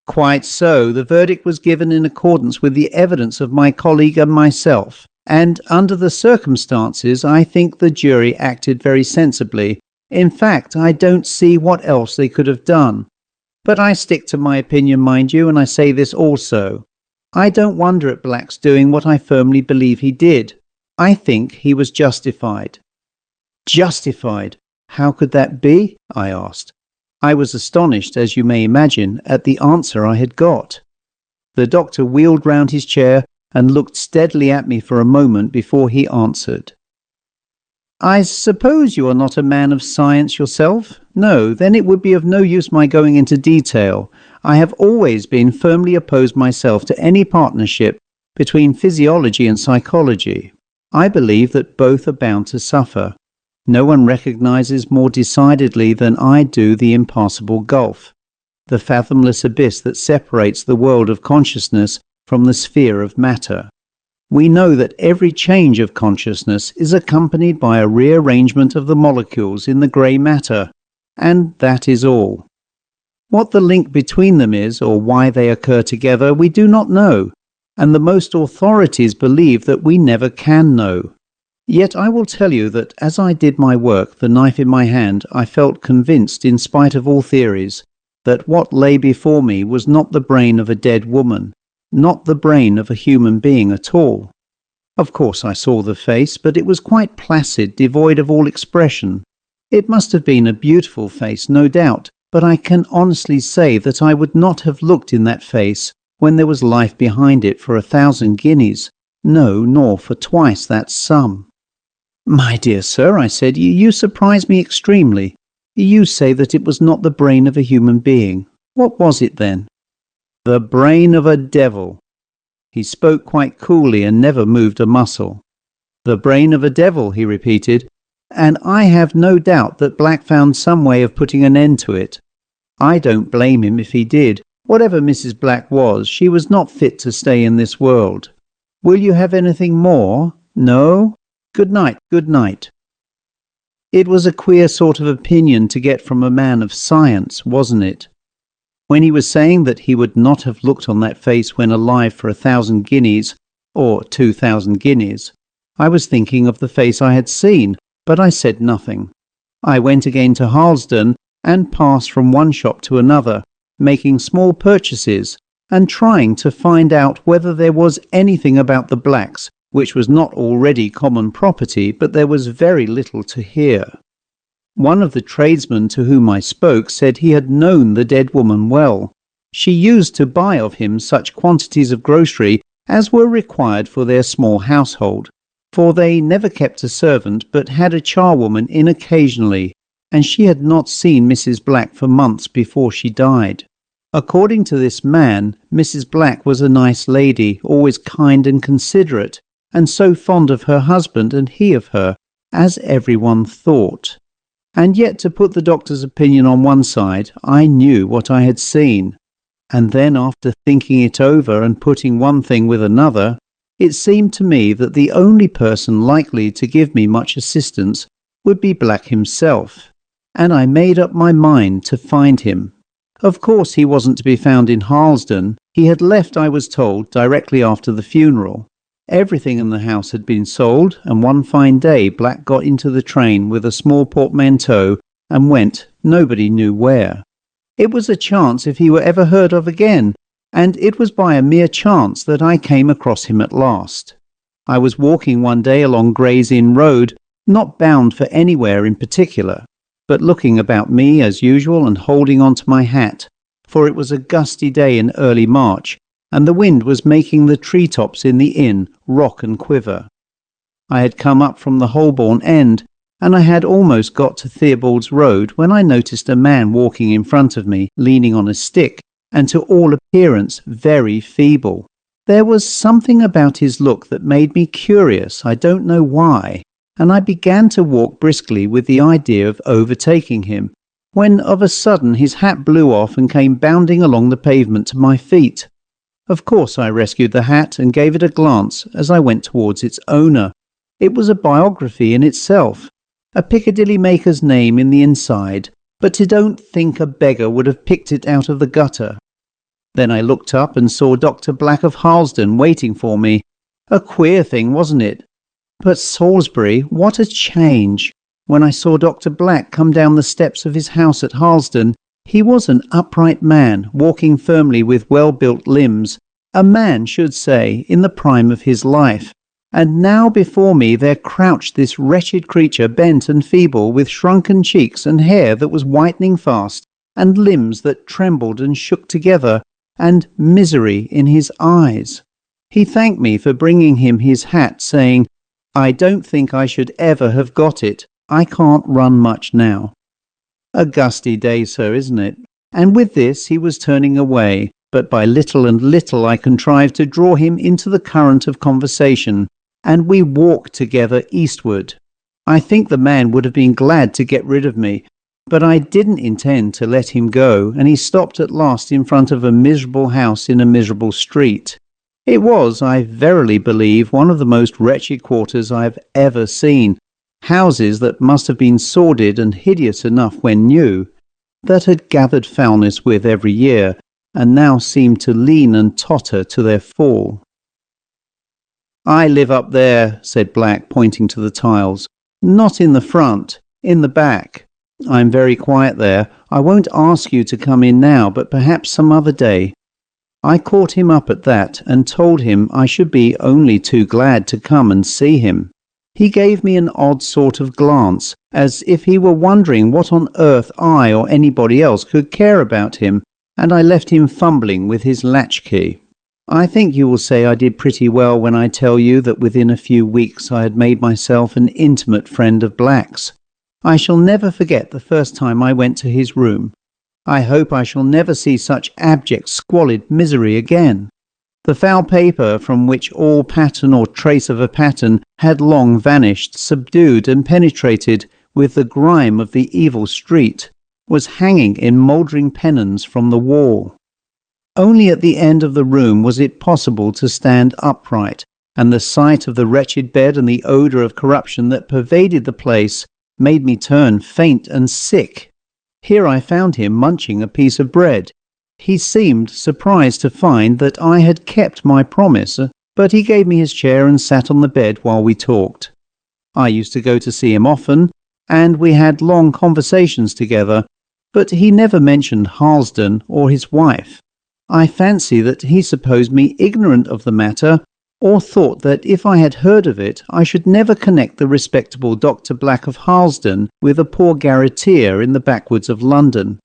"Quite so. The verdict was given in accordance with the evidence of my colleague and myself, and under the circumstances I think the jury acted very sensibly. In fact, I don't see what else they could have done. But I stick to my opinion, mind you, and I say this also. I don't wonder at Black's doing what I firmly believe he did. I think he was justified." "Justified? How could that be?" I asked. I was astonished, as you may imagine, at the answer I had got. The doctor wheeled round his chair and looked steadily at me for a moment before he answered. "I suppose you are not a man of science yourself? No, then it would be of no use my going into detail. I have always been firmly opposed myself to any partnership between physiology and psychology. I believe that both are bound to suffer. No one recognizes more decidedly than I do the impassable gulf, the fathomless abyss that separates the world of consciousness from the sphere of matter. We know that every change of consciousness is accompanied by a rearrangement of the molecules in the grey matter, and that is all. What the link between them is, or why they occur together, we do not know, and the most authorities believe that we never can know. Yet I will tell you that as I did my work, the knife in my hand, I felt convinced, in spite of all theories, that what lay before me was not the brain of a dead woman, not the brain of a human being at all. Of course I saw the face, but it was quite placid, devoid of all expression. It must have been a beautiful face, no doubt, but I can honestly say that I would not have looked in that face when there was life behind it for 1,000 guineas, no, nor for twice that sum. "My dear sir," I said, you surprise me extremely. You say that it was not the brain of a human being. What was it then? The brain of a devil. He spoke quite coolly and never moved a muscle. The brain of a devil, he repeated, and I have no doubt that Black found some way of putting an end to it. I don't blame him if he did. Whatever Mrs. Black was, she was not fit to stay in this world. Will you have anything more? No? Good night, good night. It was a queer sort of opinion to get from a man of science, wasn't it? When he was saying that he would not have looked on that face when alive for 1,000 guineas, or 2,000 guineas, I was thinking of the face I had seen, but I said nothing. I went again to Harlesden and passed from one shop to another, making small purchases and trying to find out whether there was anything about the Blacks which was not already common property, but there was very little to hear. One of the tradesmen to whom I spoke said he had known the dead woman well. She used to buy of him such quantities of grocery as were required for their small household, for they never kept a servant but had a charwoman in occasionally, and she had not seen Mrs. Black for months before she died. According to this man, Mrs. Black was a nice lady, always kind and considerate, and so fond of her husband and he of her, as everyone thought. And yet, to put the doctor's opinion on one side, I knew what I had seen. And then, after thinking it over and putting one thing with another, it seemed to me that the only person likely to give me much assistance would be Black himself, and I made up my mind to find him. Of course he wasn't to be found in Harlesden. He had left, I was told, directly after the funeral. Everything in the house had been sold, and one fine day Black got into the train with a small portmanteau and went nobody knew where. It was a chance if he were ever heard of again, and it was by a mere chance that I came across him at last. I was walking one day along Gray's Inn Road, not bound for anywhere in particular, but looking about me as usual and holding on to my hat, for it was a gusty day in early March, and the wind was making the tree-tops in the inn rock and quiver. I had come up from the Holborn end, and I had almost got to Theobald's Road when I noticed a man walking in front of me, leaning on a stick, and to all appearance very feeble. There was something about his look that made me curious, I don't know why, and I began to walk briskly with the idea of overtaking him, when of a sudden his hat blew off and came bounding along the pavement to my feet. Of course I rescued the hat and gave it a glance as I went towards its owner. It was a biography in itself, a Piccadilly maker's name in the inside, but I don't think a beggar would have picked it out of the gutter. Then I looked up and saw Dr. Black of Harlesden waiting for me. A queer thing, wasn't it? But Salisbury, what a change! When I saw Dr. Black come down the steps of his house at Harlesden, he was an upright man, walking firmly with well-built limbs, a man should say, in the prime of his life. And now before me there crouched this wretched creature, bent and feeble, with shrunken cheeks and hair that was whitening fast, and limbs that trembled and shook together, and misery in his eyes. He thanked me for bringing him his hat, saying, "I don't think I should ever have got it. I can't run much now." A gusty day, sir, isn't it? And with this he was turning away, but by little and little I contrived to draw him into the current of conversation, and we walked together eastward. I think the man would have been glad to get rid of me, but I didn't intend to let him go, and he stopped at last in front of a miserable house in a miserable street. It was, I verily believe, one of the most wretched quarters I have ever seen. Houses that must have been sordid and hideous enough when new, that had gathered foulness with every year, and now seemed to lean and totter to their fall. "I live up there," said Black, pointing to the tiles. "Not in the front, in the back. I'm very quiet there. I won't ask you to come in now, but perhaps some other day." I caught him up at that, and told him I should be only too glad to come and see him. He gave me an odd sort of glance, as if he were wondering what on earth I or anybody else could care about him, and I left him fumbling with his latchkey. I think you will say I did pretty well when I tell you that within a few weeks I had made myself an intimate friend of Black's. I shall never forget the first time I went to his room. I hope I shall never see such abject, squalid misery again. The foul paper, from which all pattern or trace of a pattern had long vanished, subdued and penetrated with the grime of the evil street, was hanging in mouldering pennons from the wall. Only at the end of the room was it possible to stand upright, and the sight of the wretched bed and the odour of corruption that pervaded the place made me turn faint and sick. Here I found him munching a piece of bread. He seemed surprised to find that I had kept my promise, but he gave me his chair and sat on the bed while we talked. I used to go to see him often, and we had long conversations together, but he never mentioned Halton or his wife. I fancy that he supposed me ignorant of the matter, or thought that if I had heard of it, I should never connect the respectable Dr. Black of Halton with a poor garretteer in the backwoods of London.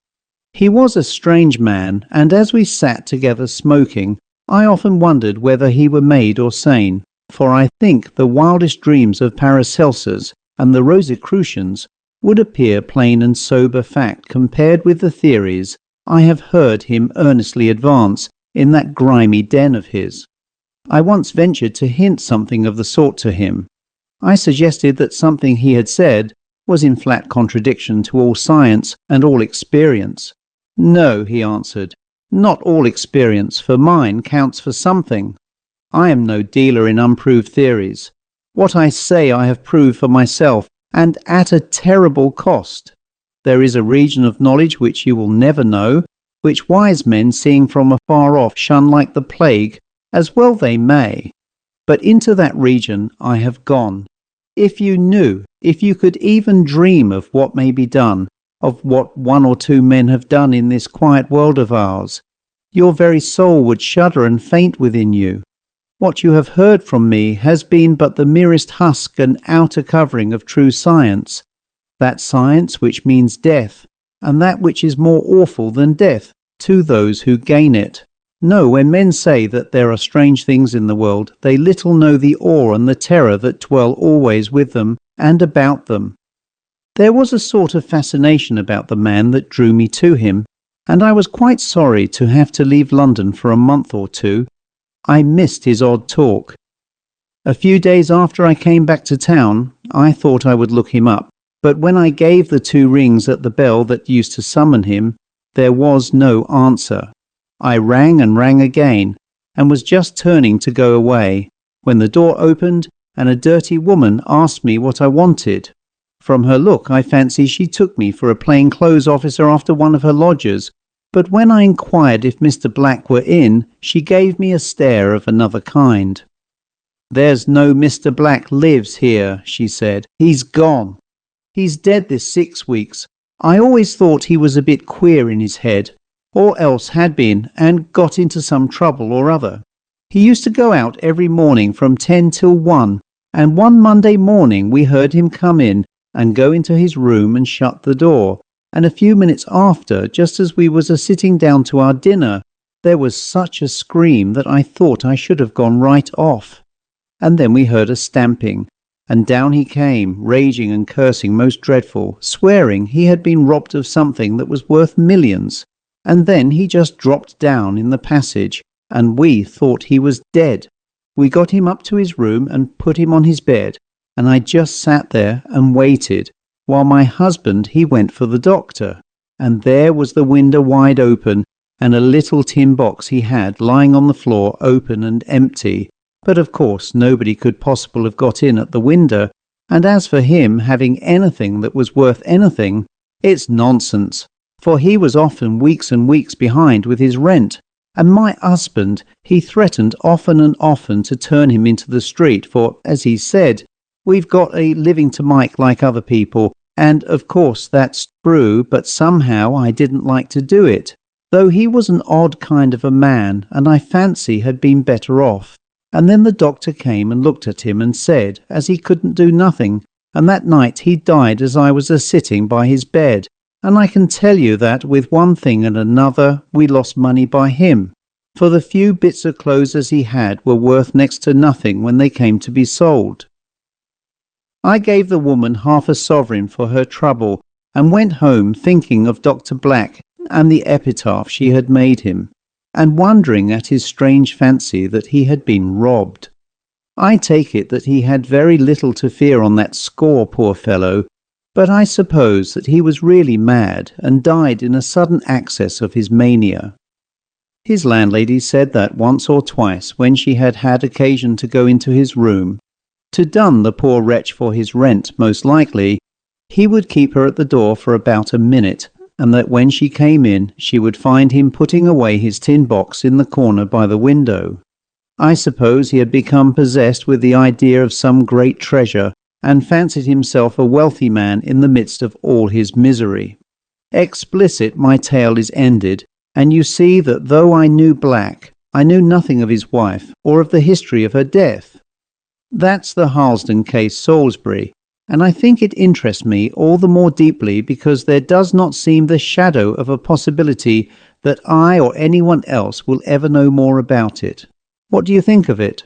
He was a strange man, and as we sat together smoking, I often wondered whether he were made or sane, for I think the wildest dreams of Paracelsus and the Rosicrucians would appear plain and sober fact compared with the theories I have heard him earnestly advance in that grimy den of his. I once ventured to hint something of the sort to him. I suggested that something he had said was in flat contradiction to all science and all experience. No, he answered, not all experience, for mine counts for something. I am no dealer in unproved theories. What I say I have proved for myself, and at a terrible cost. There is a region of knowledge which you will never know, which wise men seeing from afar off shun like the plague, as well they may. But into that region I have gone. If you knew, if you could even dream of what may be done, of what one or two men have done in this quiet world of ours, your very soul would shudder and faint within you. What you have heard from me has been but the merest husk and outer covering of true science, that science which means death, and that which is more awful than death to those who gain it. No, when men say that there are strange things in the world, they little know the awe and the terror that dwell always with them and about them. There was a sort of fascination about the man that drew me to him, and I was quite sorry to have to leave London for a month or two. I missed his odd talk. A few days after I came back to town, I thought I would look him up, but when I gave the 2 rings at the bell that used to summon him, there was no answer. I rang and rang again, and was just turning to go away, when the door opened, and a dirty woman asked me what I wanted. From her look, I fancy she took me for a plain-clothes officer after one of her lodgers, but when I inquired if Mr. Black were in, she gave me a stare of another kind. "There's no Mr. Black lives here," she said. "He's gone. He's dead this 6 weeks. I always thought he was a bit queer in his head, or else had been, and got into some trouble or other. He used to go out every morning from 10 till 1, and one Monday morning we heard him come in and go into his room and shut the door, and a few minutes after, just as we was a-sitting down to our dinner, there was such a scream that I thought I should have gone right off. And then we heard a stamping, and down he came, raging and cursing most dreadful, swearing he had been robbed of something that was worth millions. And then he just dropped down in the passage, and we thought he was dead. We got him up to his room and put him on his bed, and I just sat there and waited, while my husband he went for the doctor, and there was the window wide open, and a little tin box he had lying on the floor open and empty, but of course nobody could possibly have got in at the window, and as for him having anything that was worth anything, it's nonsense. For he was often weeks and weeks behind with his rent, and my husband, he threatened often and often to turn him into the street, for, as he said, we've got a living to make like other people, and of course that's true, but somehow I didn't like to do it, though he was an odd kind of a man, and I fancy had been better off. And then the doctor came and looked at him and said, as he couldn't do nothing, and that night he died as I was a-sitting by his bed. And I can tell you that with one thing and another we lost money by him, for the few bits of clothes as he had were worth next to nothing when they came to be sold. I gave the woman half a sovereign for her trouble and went home thinking of Dr. Black and the epitaph she had made him, and wondering at his strange fancy that he had been robbed. I take it that he had very little to fear on that score, poor fellow, but I suppose that he was really mad and died in a sudden access of his mania. His landlady said that once or twice when she had had occasion to go into his room, to dun the poor wretch for his rent most likely, he would keep her at the door for about a minute, and that when she came in she would find him putting away his tin box in the corner by the window. I suppose he had become possessed with the idea of some great treasure, and fancied himself a wealthy man in the midst of all his misery. Explicit my tale is ended, and you see that though I knew Black, I knew nothing of his wife, or of the history of her death. That's the Harlesden case, Salisbury, and I think it interests me all the more deeply because there does not seem the shadow of a possibility that I or anyone else will ever know more about it. What do you think of it?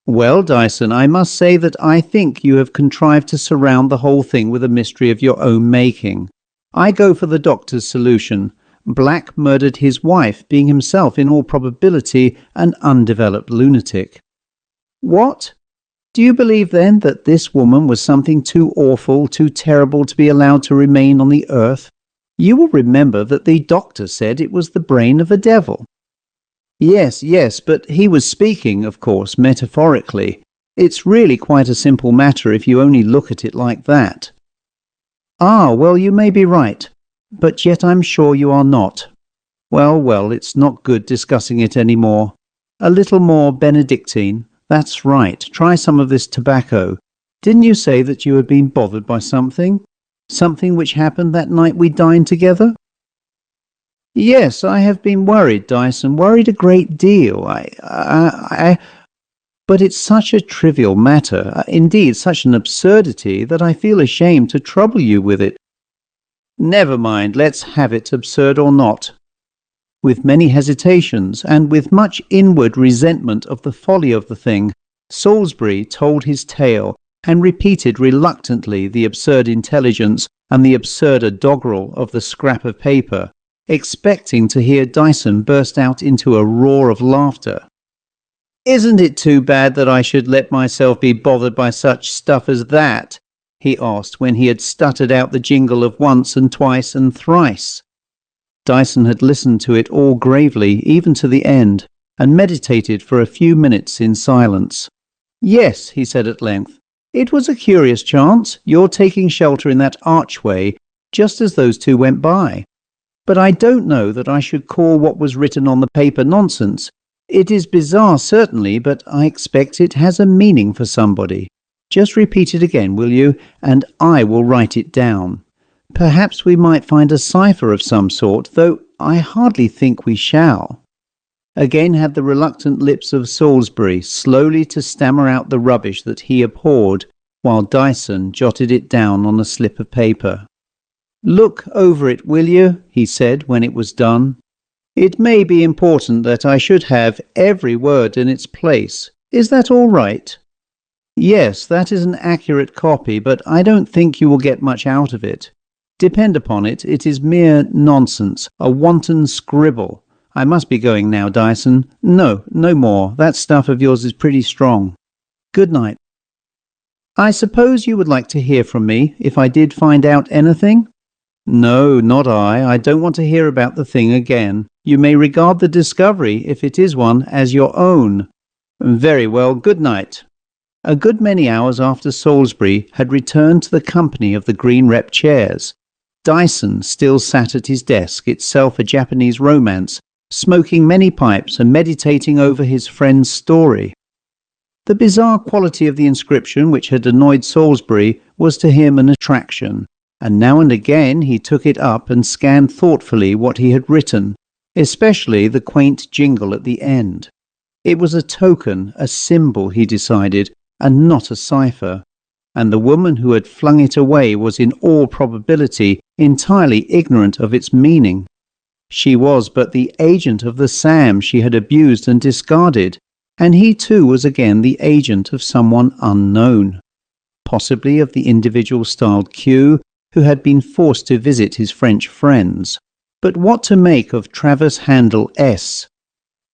Well, Dyson, I must say that I think you have contrived to surround the whole thing with a mystery of your own making. I go for the doctor's solution. Black murdered his wife, being himself in all probability an undeveloped lunatic. What? Do you believe then that this woman was something too awful, too terrible to be allowed to remain on the earth? You will remember that the doctor said it was the brain of a devil. Yes, but he was speaking, of course, metaphorically. It's really quite a simple matter if you only look at it like that. Ah, well, you may be right, but yet I'm sure you are not. Well, it's not good discussing it any more. A little more Benedictine. That's right. Try some of this tobacco. Didn't you say that you had been bothered by something? Something which happened that night we dined together? Yes, I have been worried, Dyson, worried a great deal. But it's such a trivial matter, indeed such an absurdity, that I feel ashamed to trouble you with it. Never mind, let's have it, absurd or not. With many hesitations, and with much inward resentment of the folly of the thing, Salisbury told his tale, and repeated reluctantly the absurd intelligence and the absurder doggerel of the scrap of paper, expecting to hear Dyson burst out into a roar of laughter. "Isn't it too bad that I should let myself be bothered by such stuff as that?" he asked when he had stuttered out the jingle of once and twice and thrice. Dyson had listened to it all gravely, even to the end, and meditated for a few minutes in silence. "Yes," he said at length, "it was a curious chance, your taking shelter in that archway, just as those two went by. But I don't know that I should call what was written on the paper nonsense. It is bizarre, certainly, but I expect it has a meaning for somebody. Just repeat it again, will you, and I will write it down. Perhaps we might find a cipher of some sort, though I hardly think we shall." Again had the reluctant lips of Salisbury slowly to stammer out the rubbish that he abhorred, while Dyson jotted it down on a slip of paper. "Look over it, will you?" he said when it was done. "It may be important that I should have every word in its place. Is that all right?" "Yes, that is an accurate copy, but I don't think you will get much out of it. Depend upon it, it is mere nonsense, a wanton scribble. I must be going now, Dyson. No more. That stuff of yours is pretty strong. Good night. I suppose you would like to hear from me if I did find out anything?" "No, not I. I don't want to hear about the thing again. You may regard the discovery, if it is one, as your own." "Very well. Good night." A good many hours after Salisbury had returned to the company of the green rep chairs, Dyson still sat at his desk, itself a Japanese romance, smoking many pipes and meditating over his friend's story. The bizarre quality of the inscription which had annoyed Salisbury was to him an attraction, and now and again he took it up and scanned thoughtfully what he had written, especially the quaint jingle at the end. It was a token, a symbol, he decided, and not a cipher, and the woman who had flung it away was in all probability entirely ignorant of its meaning. She was but the agent of the Sam she had abused and discarded, and he too was again the agent of someone unknown. possibly of the individual styled Q, who had been forced to visit his French friends. But what to make of Travis Handel S?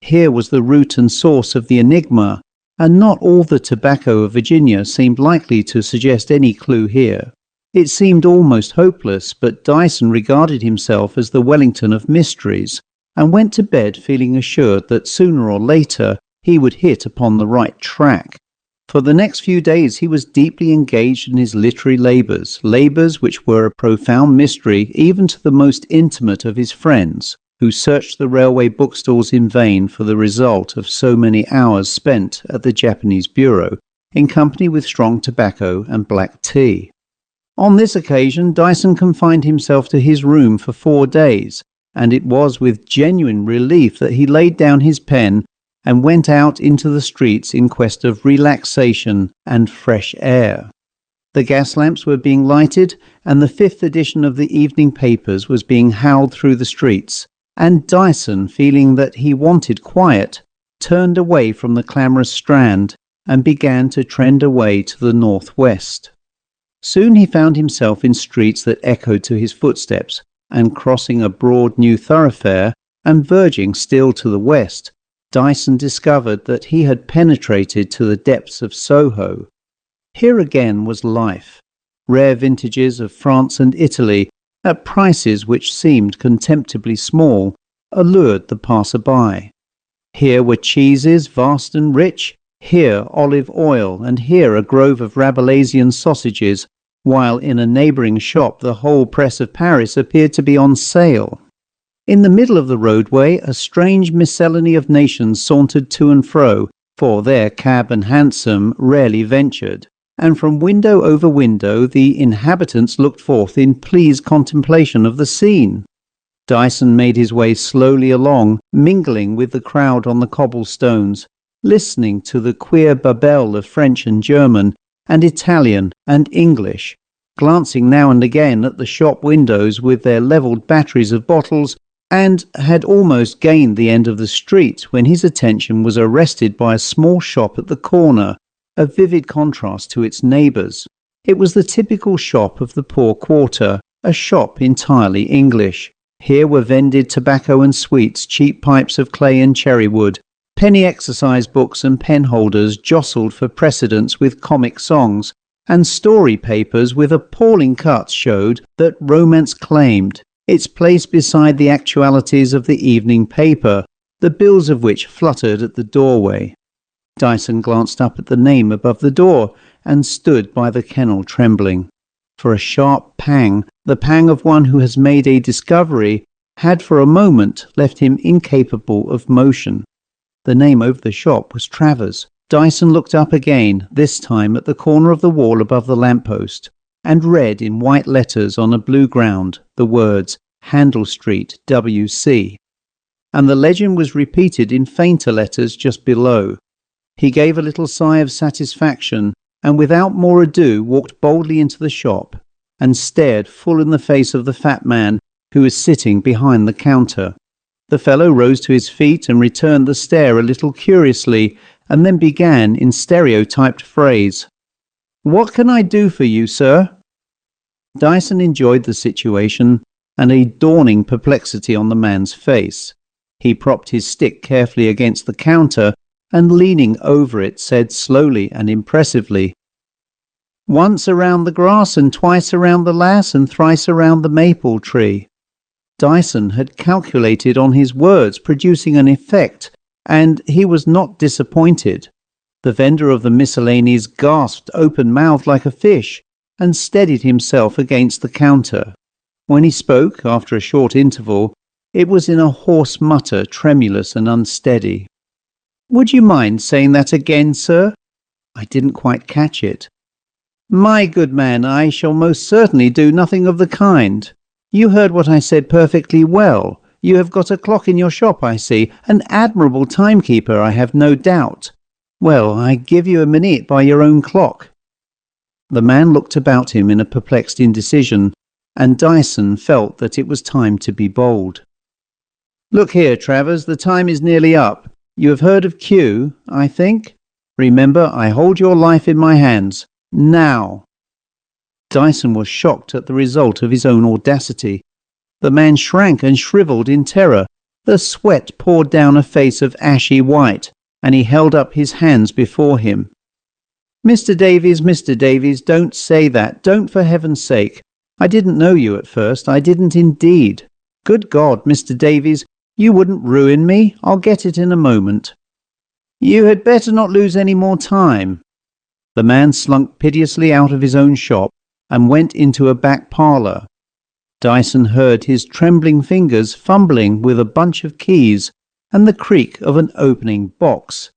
Here was the root and source of the enigma, and not all the tobacco of Virginia seemed likely to suggest any clue here. It seemed almost hopeless, but Dyson regarded himself as the Wellington of mysteries, and went to bed feeling assured that sooner or later he would hit upon the right track. For the next few days he was deeply engaged in his literary labours which were a profound mystery even to the most intimate of his friends, who searched the railway bookstores in vain for the result of so many hours spent at the Japanese bureau, in company with strong tobacco and black tea. On this occasion Dyson confined himself to his room for 4 days, and it was with genuine relief that he laid down his pen and went out into the streets in quest of relaxation and fresh air. The gas lamps were being lighted, and the 5th edition of the evening papers was being howled through the streets, and Dyson, feeling that he wanted quiet, turned away from the clamorous Strand and began to trend away to the northwest. Soon he found himself in streets that echoed to his footsteps, and crossing a broad new thoroughfare, and verging still to the west, Dyson discovered that he had penetrated to the depths of Soho. Here again was life. Rare vintages of France and Italy, at prices which seemed contemptibly small, allured the passer-by. Here were cheeses vast and rich, here olive oil, and here a grove of Rabelaisian sausages, while in a neighbouring shop the whole press of Paris appeared to be on sale. In the middle of the roadway a strange miscellany of nations sauntered to and fro, for there cab and hansom rarely ventured, and from window over window the inhabitants looked forth in pleased contemplation of the scene. Dyson made his way slowly along, mingling with the crowd on the cobblestones, listening to the queer babel of French and German, and Italian and English, glancing now and again at the shop windows with their levelled batteries of bottles, and had almost gained the end of the street when his attention was arrested by a small shop at the corner, a vivid contrast to its neighbours. It was the typical shop of the poor quarter, a shop entirely English. Here were vended tobacco and sweets, cheap pipes of clay and cherry wood, penny exercise books and pen holders jostled for precedence with comic songs, and story papers with appalling cuts showed that romance claimed its place beside the actualities of the evening paper, the bills of which fluttered at the doorway. Dyson glanced up at the name above the door, and stood by the kennel trembling. For a sharp pang, the pang of one who has made a discovery, had for a moment left him incapable of motion. The name over the shop was Travers. Dyson looked up again, this time at the corner of the wall above the lamp-post, and read in white letters on a blue ground the words Handel Street, W.C., and the legend was repeated in fainter letters just below. He gave a little sigh of satisfaction, and without more ado walked boldly into the shop, and stared full in the face of the fat man who was sitting behind the counter. The fellow rose to his feet and returned the stare a little curiously, and then began in stereotyped phrase, "What can I do for you, sir?" Dyson enjoyed the situation, and a dawning perplexity on the man's face. He propped his stick carefully against the counter, and leaning over it said slowly and impressively, "Once around the grass, and twice around the lass, and thrice around the maple tree." Dyson had calculated on his words producing an effect, and he was not disappointed. The vendor of the miscellanies gasped open-mouthed like a fish, and steadied himself against the counter. When he spoke, after a short interval, it was in a hoarse mutter, tremulous and unsteady. "Would you mind saying that again, sir? I didn't quite catch it." "My good man, I shall most certainly do nothing of the kind. You heard what I said perfectly well. You have got a clock in your shop, I see. An admirable timekeeper, I have no doubt. Well, I give you a minute by your own clock." The man looked about him in a perplexed indecision, and Dyson felt that it was time to be bold. "Look here, Travers, the time is nearly up. You have heard of Q, I think? Remember, I hold your life in my hands. Now." Dyson was shocked at the result of his own audacity. The man shrank and shriveled in terror. The sweat poured down a face of ashy white, and he held up his hands before him. Mr. Davies, don't say that. Don't, for heaven's sake. I didn't know you at first. I didn't indeed. Good God, Mr. Davies, you wouldn't ruin me. I'll get it in a moment." "You had better not lose any more time." The man slunk piteously out of his own shop and went into a back parlour. Dyson heard his trembling fingers fumbling with a bunch of keys and the creak of an opening box.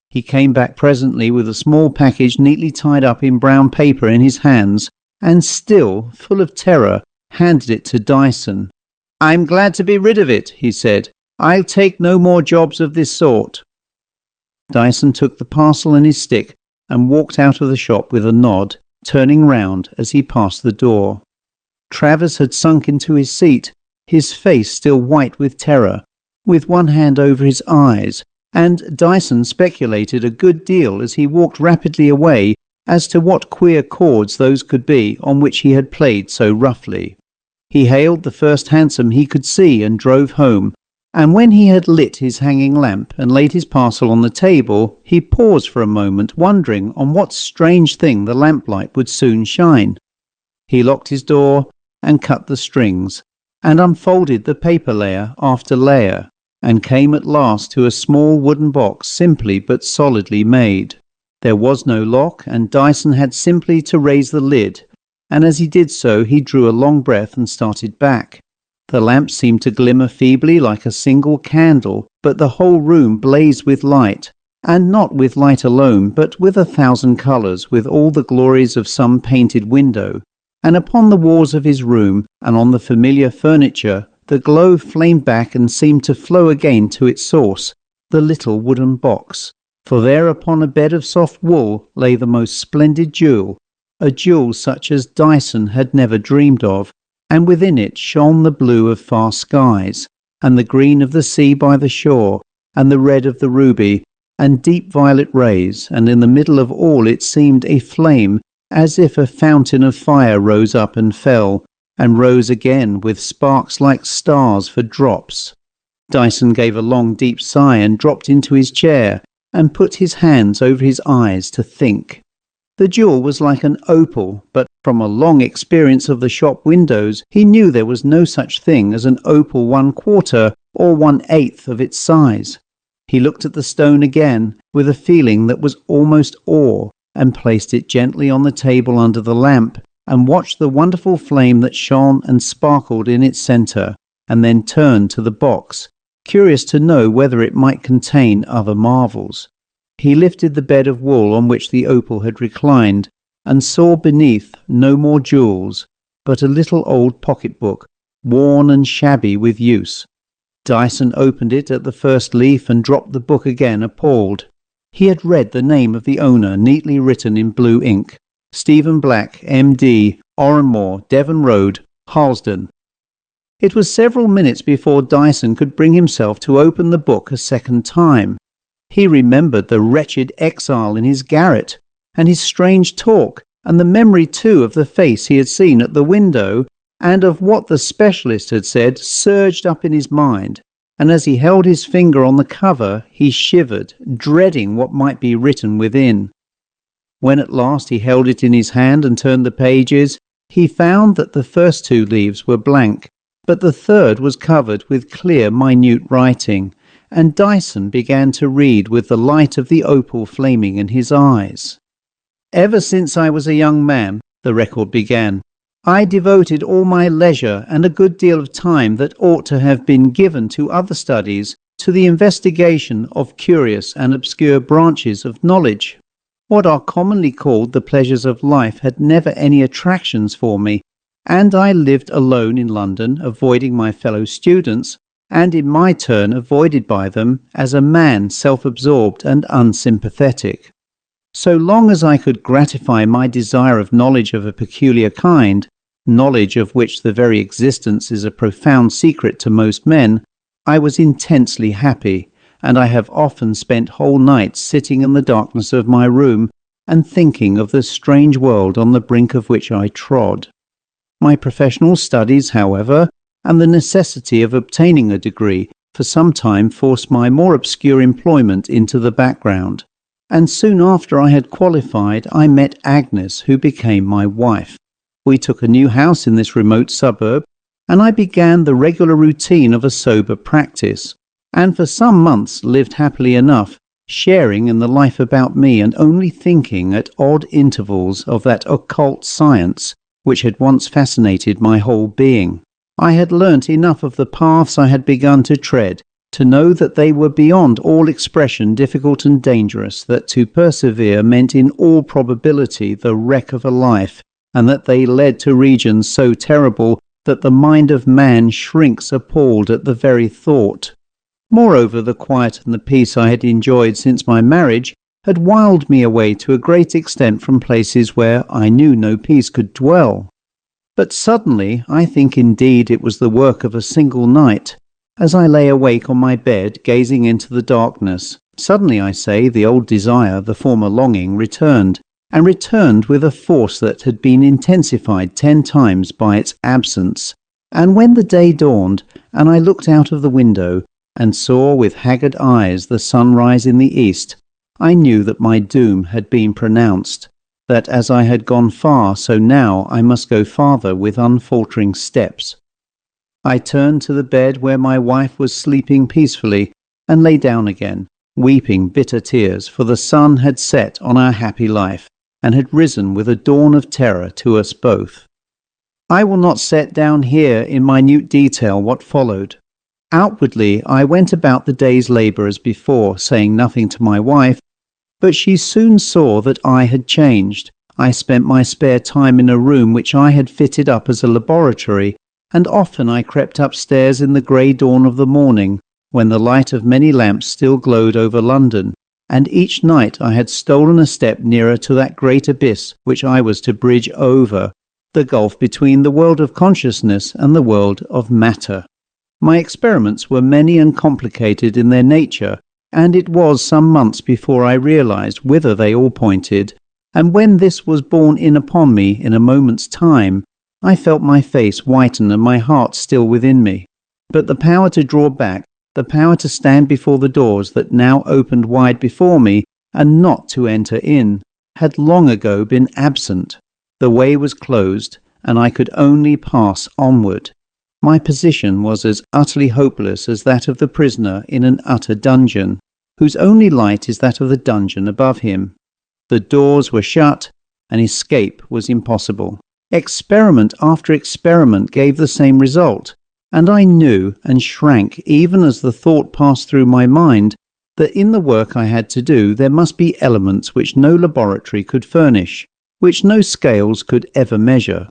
He came back presently with a small package neatly tied up in brown paper in his hands, and still, full of terror, handed it to Dyson. "I'm glad to be rid of it," he said. "I'll take no more jobs of this sort." Dyson took the parcel and his stick and walked out of the shop with a nod, turning round as he passed the door. Travers had sunk into his seat, his face still white with terror, with one hand over his eyes, and Dyson speculated a good deal as he walked rapidly away as to what queer chords those could be on which he had played so roughly. He hailed the first hansom he could see and drove home, and when he had lit his hanging lamp and laid his parcel on the table, he paused for a moment, wondering on what strange thing the lamplight would soon shine. He locked his door and cut the strings, and unfolded the paper layer after layer, and came at last to a small wooden box simply but solidly made. There was no lock, and Dyson had simply to raise the lid, and as he did so he drew a long breath and started back. The lamp seemed to glimmer feebly like a single candle, but the whole room blazed with light, and not with light alone, but with 1,000 colours, with all the glories of some painted window. And upon the walls of his room, and on the familiar furniture, the glow flamed back and seemed to flow again to its source, the little wooden box. For there upon a bed of soft wool lay the most splendid jewel, a jewel such as Dyson had never dreamed of, and within it shone the blue of far skies, and the green of the sea by the shore, and the red of the ruby, and deep violet rays, and in the middle of all it seemed a flame, as if a fountain of fire rose up and fell, and rose again with sparks like stars for drops. Dyson gave a long deep sigh and dropped into his chair, and put his hands over his eyes to think. The jewel was like an opal, but from a long experience of the shop windows he knew there was no such thing as an opal 1/4 or 1/8 of its size. He looked at the stone again with a feeling that was almost awe, and placed it gently on the table under the lamp, and watched the wonderful flame that shone and sparkled in its centre, and then turned to the box, curious to know whether it might contain other marvels. He lifted the bed of wool on which the opal had reclined, and saw beneath no more jewels, but a little old pocket-book, worn and shabby with use. Dyson opened it at the first leaf and dropped the book again, appalled. He had read the name of the owner neatly written in blue ink: Stephen Black, M.D., Oranmore, Devon Road, Halsden. It was several minutes before Dyson could bring himself to open the book a second time. He remembered the wretched exile in his garret, and his strange talk, and the memory too of the face he had seen at the window, and of what the specialist had said, surged up in his mind, and as he held his finger on the cover he shivered, dreading what might be written within. When at last he held it in his hand and turned the pages, he found that the first 2 leaves were blank, but the third was covered with clear, minute writing, and Dyson began to read with the light of the opal flaming in his eyes. "Ever since I was a young man," the record began, "I devoted all my leisure and a good deal of time that ought to have been given to other studies to the investigation of curious and obscure branches of knowledge. What are commonly called the pleasures of life had never any attractions for me, and I lived alone in London, avoiding my fellow students, and in my turn avoided by them, as a man self-absorbed and unsympathetic. So long as I could gratify my desire of knowledge of a peculiar kind, knowledge of which the very existence is a profound secret to most men, I was intensely happy, and I have often spent whole nights sitting in the darkness of my room, and thinking of the strange world on the brink of which I trod. My professional studies, however, and the necessity of obtaining a degree for some time forced my more obscure employment into the background, and soon after I had qualified I met Agnes, who became my wife. We took a new house in this remote suburb, and I began the regular routine of a sober practice, and for some months lived happily enough, sharing in the life about me and only thinking at odd intervals of that occult science which had once fascinated my whole being. I had learnt enough of the paths I had begun to tread to know that they were beyond all expression difficult and dangerous, that to persevere meant in all probability the wreck of a life, and that they led to regions so terrible that the mind of man shrinks appalled at the very thought. Moreover, the quiet and the peace I had enjoyed since my marriage had wiled me away to a great extent from places where I knew no peace could dwell. But suddenly, I think indeed it was the work of a single night, as I lay awake on my bed gazing into the darkness, suddenly, I say, the old desire, the former longing, returned, and returned with a force that had been intensified 10 times by its absence. And when the day dawned, and I looked out of the window, and saw with haggard eyes the sun rise in the east, I knew that my doom had been pronounced, that as I had gone far, so now I must go farther with unfaltering steps. I turned to the bed where my wife was sleeping peacefully, and lay down again, weeping bitter tears, for the sun had set on our happy life, and had risen with a dawn of terror to us both. I will not set down here in minute detail what followed. Outwardly, I went about the day's labour as before, saying nothing to my wife, but she soon saw that I had changed. I spent my spare time in a room which I had fitted up as a laboratory, and often I crept upstairs in the grey dawn of the morning, when the light of many lamps still glowed over London, and each night I had stolen a step nearer to that great abyss which I was to bridge over, the gulf between the world of consciousness and the world of matter. My experiments were many and complicated in their nature, and it was some months before I realized whither they all pointed, and when this was borne in upon me in a moment's time, I felt my face whiten and my heart still within me. But the power to draw back, the power to stand before the doors that now opened wide before me, and not to enter in, had long ago been absent. The way was closed, and I could only pass onward. My position was as utterly hopeless as that of the prisoner in an utter dungeon, whose only light is that of the dungeon above him. The doors were shut, and escape was impossible. Experiment after experiment gave the same result, and I knew and shrank even as the thought passed through my mind that in the work I had to do there must be elements which no laboratory could furnish, which no scales could ever measure.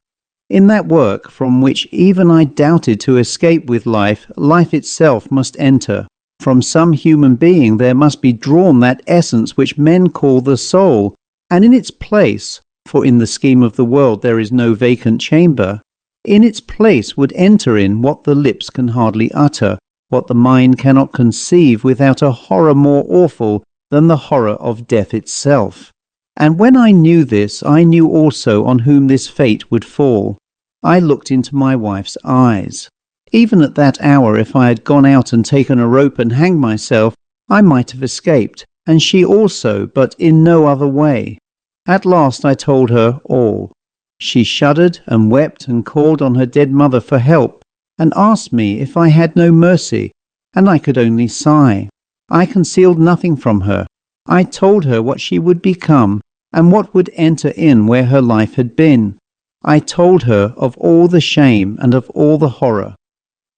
In that work, from which even I doubted to escape with life, life itself must enter. From some human being there must be drawn that essence which men call the soul, and in its place, for in the scheme of the world there is no vacant chamber, in its place would enter in what the lips can hardly utter, what the mind cannot conceive without a horror more awful than the horror of death itself. And when I knew this, I knew also on whom this fate would fall. I looked into my wife's eyes. Even at that hour, if I had gone out and taken a rope and hanged myself, I might have escaped, and she also, but in no other way. At last I told her all. She shuddered and wept and called on her dead mother for help, and asked me if I had no mercy, and I could only sigh. I concealed nothing from her. I told her what she would become, and what would enter in where her life had been. I told her of all the shame and of all the horror.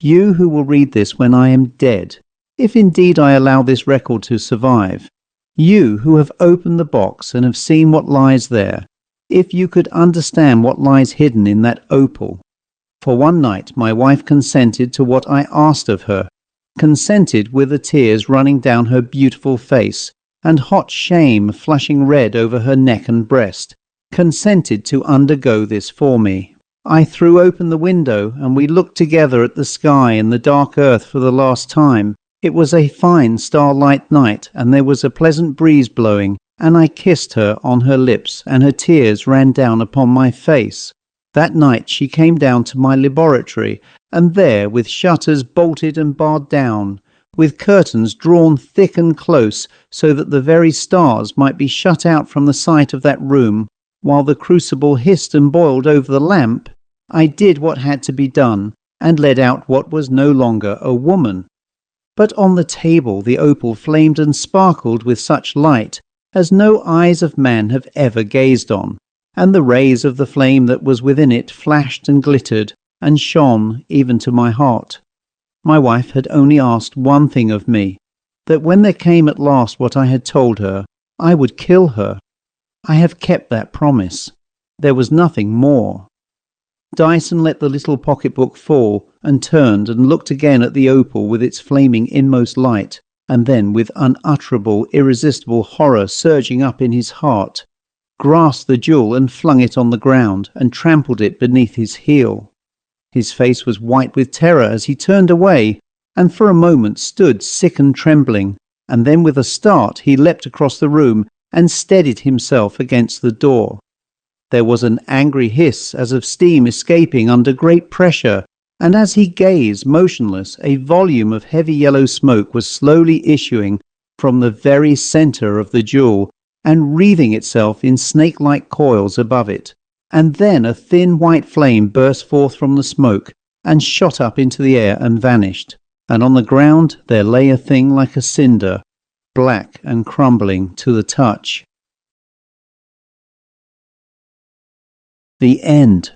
You who will read this when I am dead, if indeed I allow this record to survive, you who have opened the box and have seen what lies there, if you could understand what lies hidden in that opal. For one night my wife consented to what I asked of her, consented with the tears running down her beautiful face, and hot shame flushing red over her neck and breast, consented to undergo this for me. I threw open the window, and we looked together at the sky and the dark earth for the last time. It was a fine starlight night, and there was a pleasant breeze blowing, and I kissed her on her lips, and her tears ran down upon my face. That night she came down to my laboratory, and there, with shutters bolted and barred down, with curtains drawn thick and close, so that the very stars might be shut out from the sight of that room, while the crucible hissed and boiled over the lamp, I did what had to be done, and led out what was no longer a woman. But on the table the opal flamed and sparkled with such light as no eyes of man have ever gazed on, and the rays of the flame that was within it flashed and glittered, and shone even to my heart. My wife had only asked one thing of me, that when there came at last what I had told her, I would kill her. I have kept that promise. There was nothing more. Dyson let the little pocket-book fall, and turned and looked again at the opal with its flaming inmost light, and then, with unutterable, irresistible horror surging up in his heart, grasped the jewel and flung it on the ground, and trampled it beneath his heel. His face was white with terror as he turned away, and for a moment stood sick and trembling, and then with a start he leapt across the room and steadied himself against the door. There was an angry hiss as of steam escaping under great pressure, and as he gazed motionless, a volume of heavy yellow smoke was slowly issuing from the very centre of the jewel and wreathing itself in snake-like coils above it. And then a thin white flame burst forth from the smoke and shot up into the air and vanished, and on the ground there lay a thing like a cinder, black and crumbling to the touch. The end.